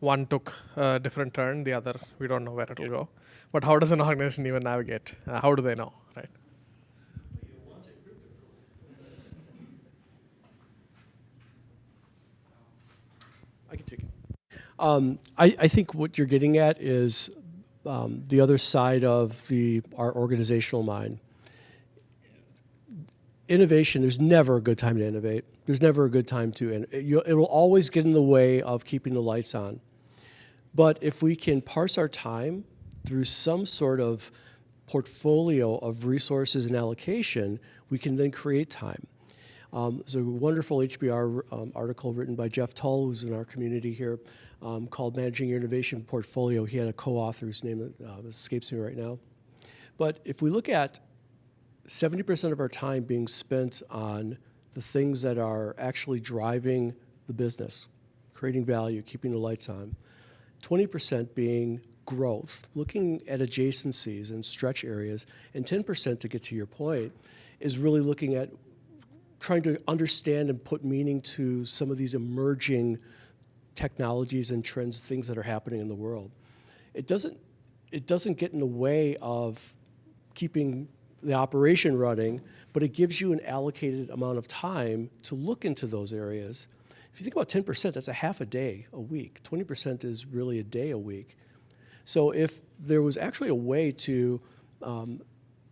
Speaker 8: One took a different turn, the other, we don't know where it'll go. But how does an organization even navigate? How do they know, right?
Speaker 4: I can take it. I think what you're getting at is the other side of our organizational mind. Innovation, there's never a good time to innovate. There's never a good time to, it will always get in the way of keeping the lights on. But if we can parse our time through some sort of portfolio of resources and allocation, we can then create time. There's a wonderful HBR article written by Jeff Tull, who's in our community here, called Managing Your Innovation Portfolio. He had a co-author whose name escapes me right now. But if we look at 70% of our time being spent on the things that are actually driving the business, creating value, keeping the lights on, 20% being growth, looking at adjacencies and stretch areas, and 10%, to get to your point, is really looking at trying to understand and put meaning to some of these emerging technologies and trends, things that are happening in the world. It doesn't get in the way of keeping the operation running, but it gives you an allocated amount of time to look into those areas. If you think about 10%, that's a half a day a week. 20% is really a day a week. So if there was actually a way to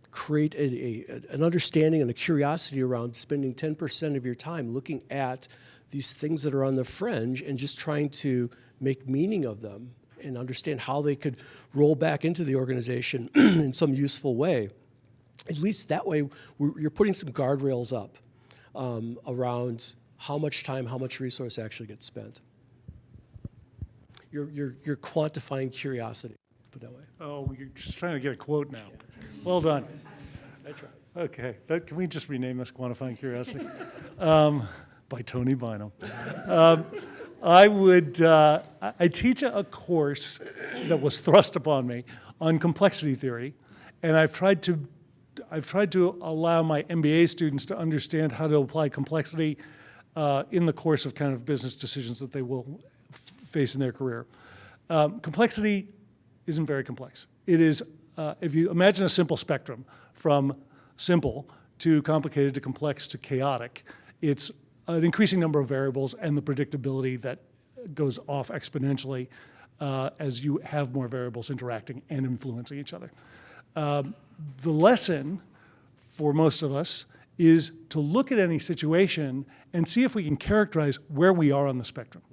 Speaker 4: create an understanding and a curiosity around spending 10% of your time looking at these things that are on the fringe and just trying to make meaning of them and understand how they could roll back into the organization in some useful way. At least that way, you're putting some guardrails up around how much time, how much resource actually gets spent. You're quantifying curiosity, put it that way.
Speaker 6: Oh, you're just trying to get a quote now. Well done.
Speaker 4: I try.
Speaker 6: Okay, can we just rename this Quantifying Curiosity? By Tony Bynum. I teach a course that was thrust upon me on complexity theory, and I've tried to allow my MBA students to understand how to apply complexity in the course of kind of business decisions that they will face in their career. Complexity isn't very complex. It is, if you imagine a simple spectrum from simple to complicated to complex to chaotic, it's an increasing number of variables and the predictability that goes off exponentially as you have more variables interacting and influencing each other. The lesson for most of us is to look at any situation and see if we can characterize where we are on the spectrum.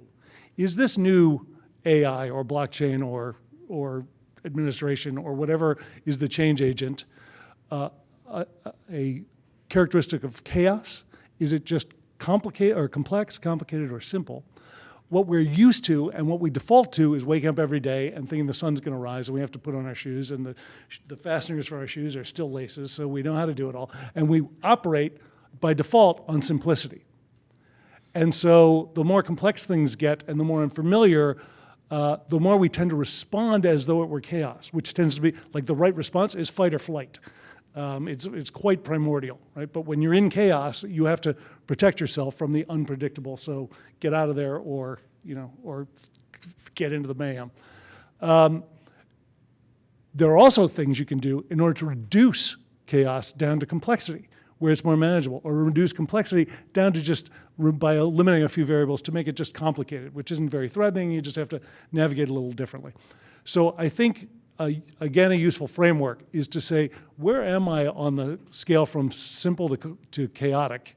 Speaker 6: Is this new AI or blockchain or administration or whatever is the change agent a characteristic of chaos? Is it just complicated or complex, complicated or simple? What we're used to and what we default to is waking up every day and thinking the sun's going to rise and we have to put on our shoes, and the fasteners for our shoes are still laces, so we know how to do it all. And we operate by default on simplicity. And so the more complex things get and the more unfamiliar, the more we tend to respond as though it were chaos, which tends to be, like, the right response is fight or flight. It's quite primordial, right? But when you're in chaos, you have to protect yourself from the unpredictable. So get out of there, or get into the mayhem. There are also things you can do in order to reduce chaos down to complexity, where it's more manageable, or reduce complexity down to just by eliminating a few variables to make it just complicated, which isn't very threatening. You just have to navigate a little differently. So I think, again, a useful framework is to say, where am I on the scale from simple to chaotic?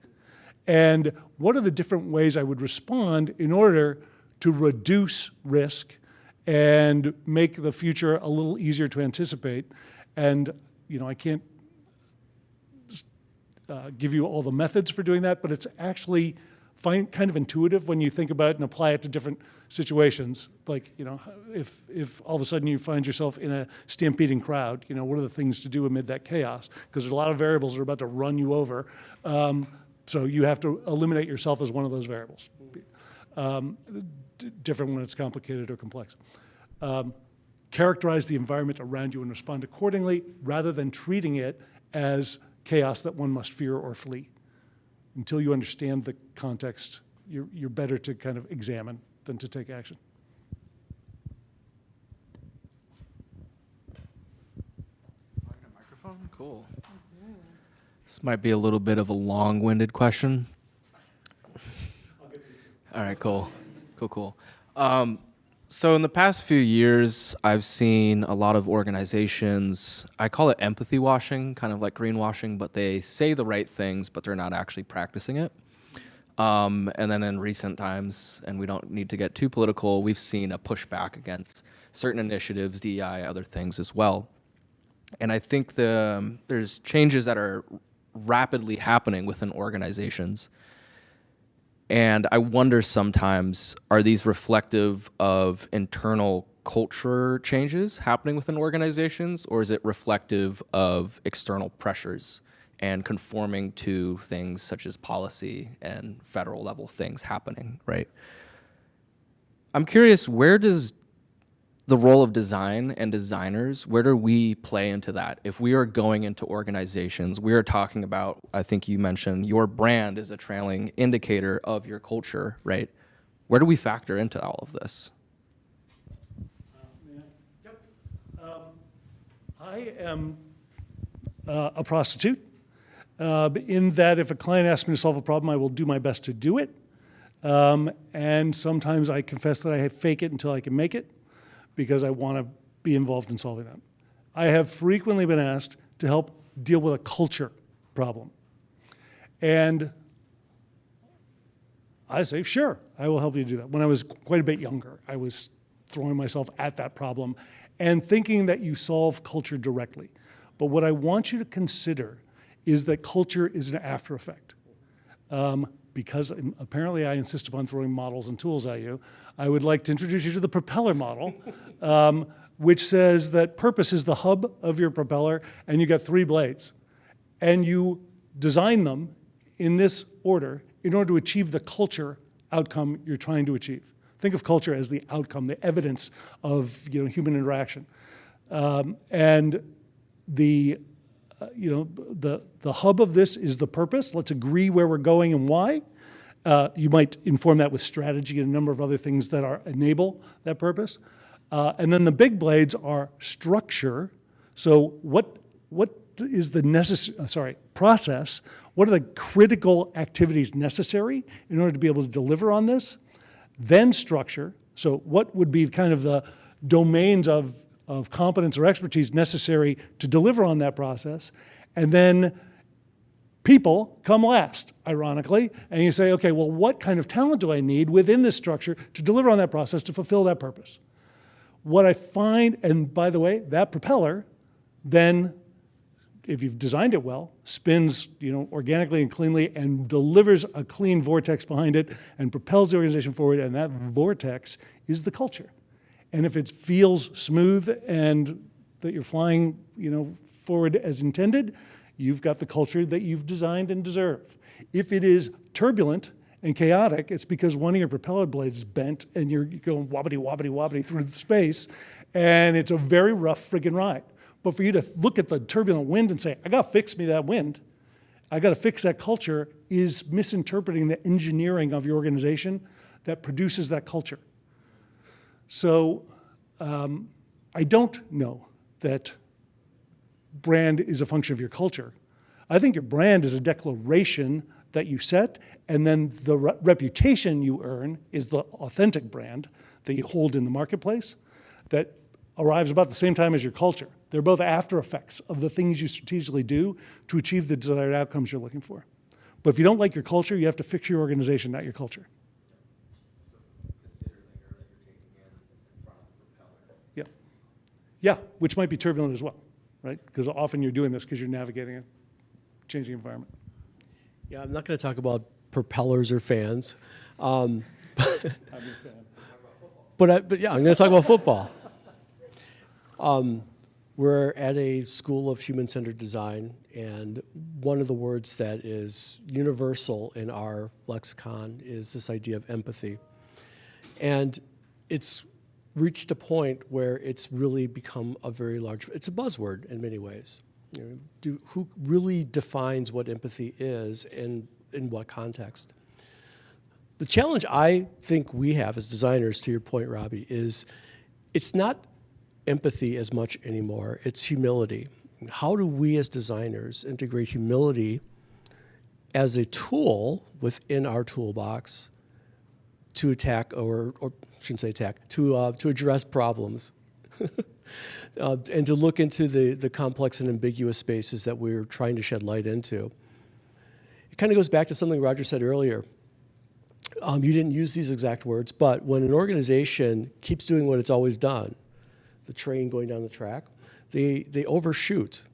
Speaker 6: And what are the different ways I would respond in order to reduce risk and make the future a little easier to anticipate? And I can't give you all the methods for doing that, but it's actually kind of intuitive when you think about it and apply it to different situations. Like, if all of a sudden you find yourself in a stampeding crowd, what are the things to do amid that chaos? Because there's a lot of variables that are about to run you over. So you have to eliminate yourself as one of those variables. Different when it's complicated or complex. Characterize the environment around you and respond accordingly, rather than treating it as chaos that one must fear or flee. Until you understand the context, you're better to kind of examine than to take action.
Speaker 9: Microphone? Cool. This might be a little bit of a long-winded question. All right, cool. Cool. So in the past few years, I've seen a lot of organizations, I call it empathy washing, kind of like greenwashing, but they say the right things, but they're not actually practicing it. And then in recent times, and we don't need to get too political, we've seen a pushback against certain initiatives, DEI, other things as well. And I think there's changes that are rapidly happening within organizations. And I wonder sometimes, are these reflective of internal culture changes happening within organizations, or is it reflective of external pressures and conforming to things such as policy and federal level things happening, right? I'm curious, where does the role of design and designers, where do we play into that? If we are going into organizations, we are talking about, I think you mentioned, your brand is a trailing indicator of your culture, right? Where do we factor into all of this?
Speaker 6: I am a prostitute, in that if a client asks me to solve a problem, I will do my best to do it. And sometimes I confess that I fake it until I can make it, because I want to be involved in solving that. I have frequently been asked to help deal with a culture problem. And I say, sure, I will help you do that. When I was quite a bit younger, I was throwing myself at that problem and thinking that you solve culture directly. But what I want you to consider is that culture is an after effect. Because apparently I insist upon throwing models and tools at you, I would like to introduce you to the propeller model, which says that purpose is the hub of your propeller, and you got 3 blades. And you design them in this order in order to achieve the culture outcome you're trying to achieve. Think of culture as the outcome, the evidence of human interaction. And the hub of this is the purpose. Let's agree where we're going and why. You might inform that with strategy and a number of other things that enable that purpose. And then the big blades are structure. So what is the process? What are the critical activities necessary in order to be able to deliver on this? Then structure. So what would be kind of the domains of competence or expertise necessary to deliver on that process? And then people come last, ironically, and you say, okay, well, what kind of talent do I need within this structure to deliver on that process to fulfill that purpose? What I find, and by the way, that propeller then, if you've designed it well, spins organically and cleanly and delivers a clean vortex behind it and propels the organization forward, and that vortex is the culture. And if it feels smooth and that you're flying forward as intended, you've got the culture that you've designed and deserve. If it is turbulent and chaotic, it's because one of your propeller blades is bent and you're going wobbly, wobbly, wobbly through space, and it's a very rough friggin' ride. But for you to look at the turbulent wind and say, I gotta fix me that wind, I gotta fix that culture, is misinterpreting the engineering of your organization that produces that culture. So I don't know that brand is a function of your culture. I think your brand is a declaration that you set, and then the reputation you earn is the authentic brand that you hold in the marketplace that arrives about the same time as your culture. They're both after effects of the things you strategically do to achieve the desired outcomes you're looking for. But if you don't like your culture, you have to fix your organization, not your culture. Yeah. Yeah, which might be turbulent as well, right? Because often you're doing this because you're navigating a changing environment.
Speaker 4: Yeah, I'm not going to talk about propellers or fans. But yeah, I'm going to talk about football. We're at a school of human-centered design, and one of the words that is universal in our lexicon is this idea of empathy. And it's reached a point where it's really become a very large, it's a buzzword in many ways. Who really defines what empathy is and in what context? The challenge I think we have as designers, to your point, Robbie, is it's not empathy as much anymore, it's humility. How do we as designers integrate humility as a tool within our toolbox to attack, or shouldn't say attack, to address problems? And to look into the complex and ambiguous spaces that we're trying to shed light into. It kind of goes back to something Roger said earlier. You didn't use these exact words, but when an organization keeps doing what it's always done, the train going down the track, they overshoot.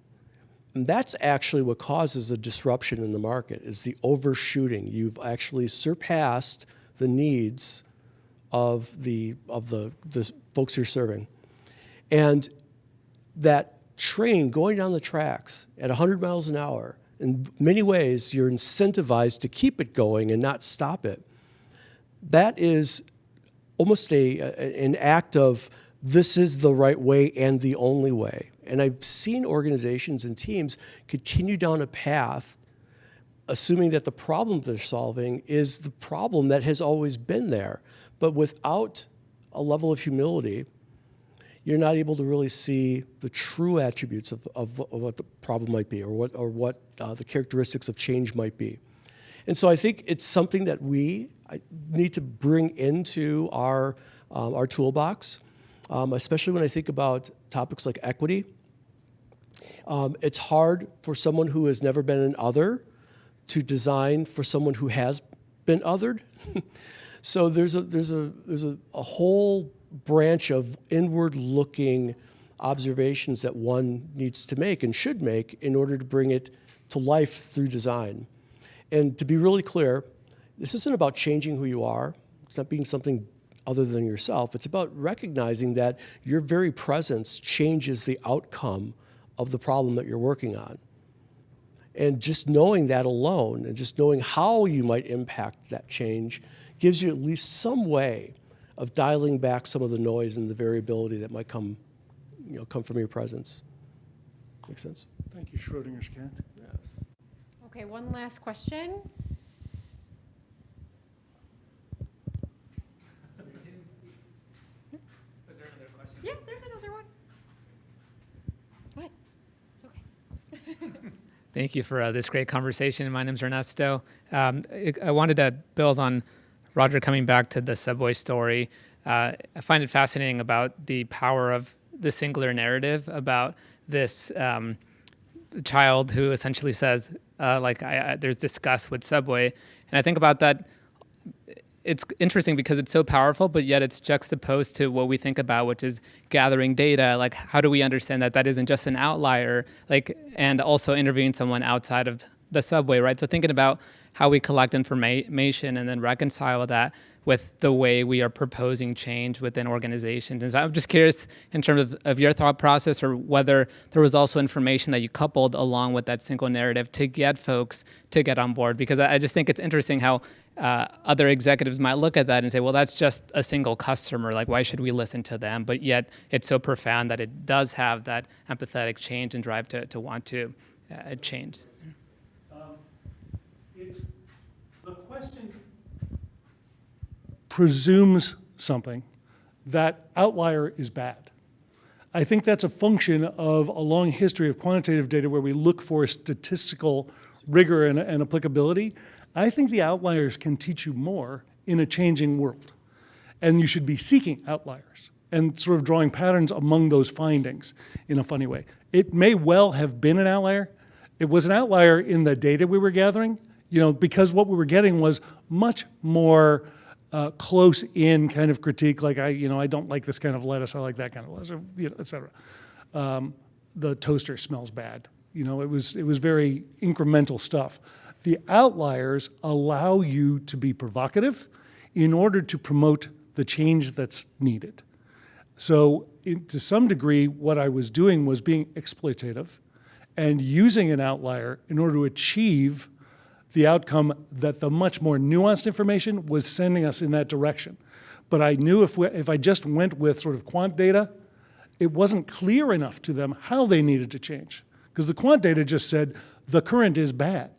Speaker 4: And that's actually what causes a disruption in the market, is the overshooting. You've actually surpassed the needs of the folks you're serving. And that train going down the tracks at 100 miles an hour, in many ways, you're incentivized to keep it going and not stop it. That is almost an act of, this is the right way and the only way. And I've seen organizations and teams continue down a path assuming that the problem they're solving is the problem that has always been there. But without a level of humility, you're not able to really see the true attributes of what the problem might be, or what the characteristics of change might be. And so I think it's something that we need to bring into our toolbox, especially when I think about topics like equity. It's hard for someone who has never been an other to design for someone who has been othered. So there's a whole branch of inward-looking observations that one needs to make and should make in order to bring it to life through design. And to be really clear, this isn't about changing who you are. It's not being something other than yourself. It's about recognizing that your very presence changes the outcome of the problem that you're working on. And just knowing that alone and just knowing how you might impact that change gives you at least some way of dialing back some of the noise and the variability that might come from your presence. Make sense?
Speaker 6: Thank you, Schrodinger's cat.
Speaker 4: Yes.
Speaker 7: Okay, one last question.
Speaker 10: Was there another question?
Speaker 7: Yeah, there's another one. What? It's okay.
Speaker 10: Thank you for this great conversation. My name's Ernesto. I wanted to build on Roger coming back to the subway story. I find it fascinating about the power of the singular narrative about this child who essentially says, there's disgust with Subway. And I think about that. It's interesting because it's so powerful, but yet it's juxtaposed to what we think about, which is gathering data. Like, how do we understand that that isn't just an outlier, and also interviewing someone outside of the subway, right? So thinking about how we collect information and then reconcile that with the way we are proposing change within organizations. And so I'm just curious in terms of your thought process, or whether there was also information that you coupled along with that single narrative to get folks to get on board. Because I just think it's interesting how other executives might look at that and say, well, that's just a single customer. Like, why should we listen to them? But yet it's so profound that it does have that empathetic change and drive to want to change.
Speaker 6: The question presumes something, that outlier is bad. I think that's a function of a long history of quantitative data where we look for statistical rigor and applicability. I think the outliers can teach you more in a changing world. And you should be seeking outliers and sort of drawing patterns among those findings in a funny way. It may well have been an outlier. It was an outlier in the data we were gathering, because what we were getting was much more close-in kind of critique, like I don't like this kind of lettuce, I like that kind of lettuce, et cetera. The toaster smells bad. It was very incremental stuff. The outliers allow you to be provocative in order to promote the change that's needed. So to some degree, what I was doing was being exploitative and using an outlier in order to achieve the outcome that the much more nuanced information was sending us in that direction. But I knew if I just went with sort of quant data, it wasn't clear enough to them how they needed to change. Because the quant data just said, the current is bad.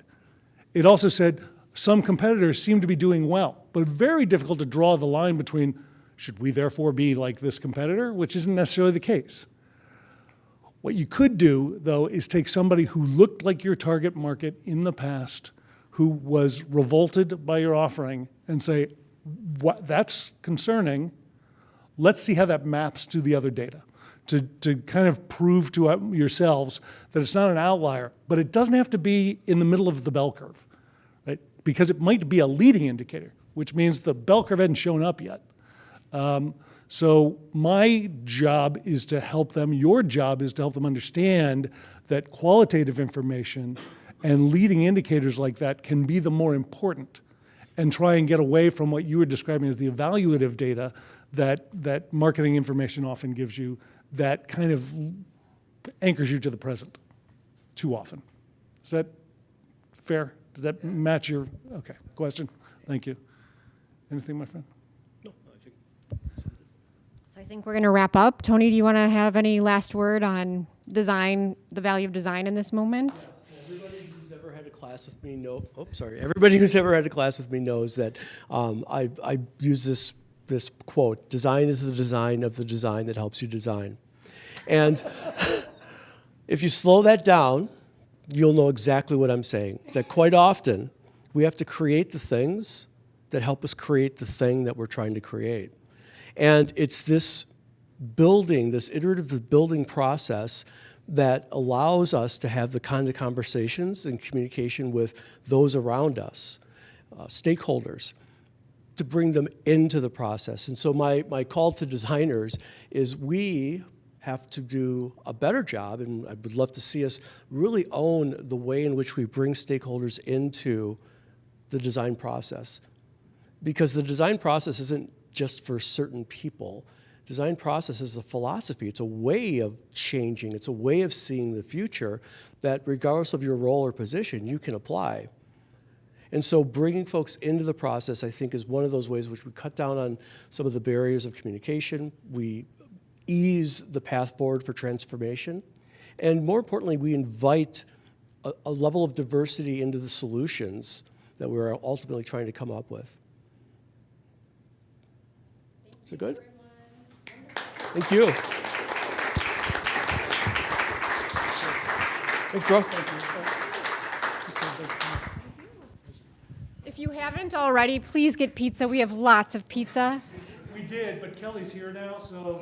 Speaker 6: It also said, some competitors seem to be doing well, but very difficult to draw the line between, should we therefore be like this competitor, which isn't necessarily the case. What you could do, though, is take somebody who looked like your target market in the past, who was revolted by your offering, and say, that's concerning. Let's see how that maps to the other data, to kind of prove to yourselves that it's not an outlier, but it doesn't have to be in the middle of the bell curve, right? Because it might be a leading indicator, which means the bell curve hadn't shown up yet. So my job is to help them, your job is to help them understand that qualitative information and leading indicators like that can be the more important, and try and get away from what you were describing as the evaluative data that marketing information often gives you, that kind of anchors you to the present too often. Is that fair? Does that match your, okay, question? Thank you. Anything, my friend?
Speaker 4: No, I think.
Speaker 7: So I think we're going to wrap up. Tony, do you want to have any last word on design, the value of design in this moment?
Speaker 4: Everybody who's ever had a class with me Everybody who's ever had a class with me knows that I use this quote: "Design is the design of the design that helps you design." And if you slow that down, you'll know exactly what I'm saying. That quite often we have to create the things that help us create the thing that we're trying to create. And it's this building, this iterative building process that allows us to have the kind of conversations and communication with those around us, stakeholders, to bring them into the process. And so my call to designers is we have to do a better job, and I would love to see us really own the way in which we bring stakeholders into the design process. Because the design process isn't just for certain people. Design process is a philosophy. It's a way of changing. It's a way of seeing the future that regardless of your role or position, you can apply. And so bringing folks into the process, I think, is one of those ways which we cut down on some of the barriers of communication. We ease the path forward for transformation. And more importantly, we invite a level of diversity into the solutions that we're ultimately trying to come up with. Is it good? Thank you. Thanks, bro.
Speaker 7: If you haven't already, please get pizza. We have lots of pizza.
Speaker 6: We did, but Kelly's here now, so.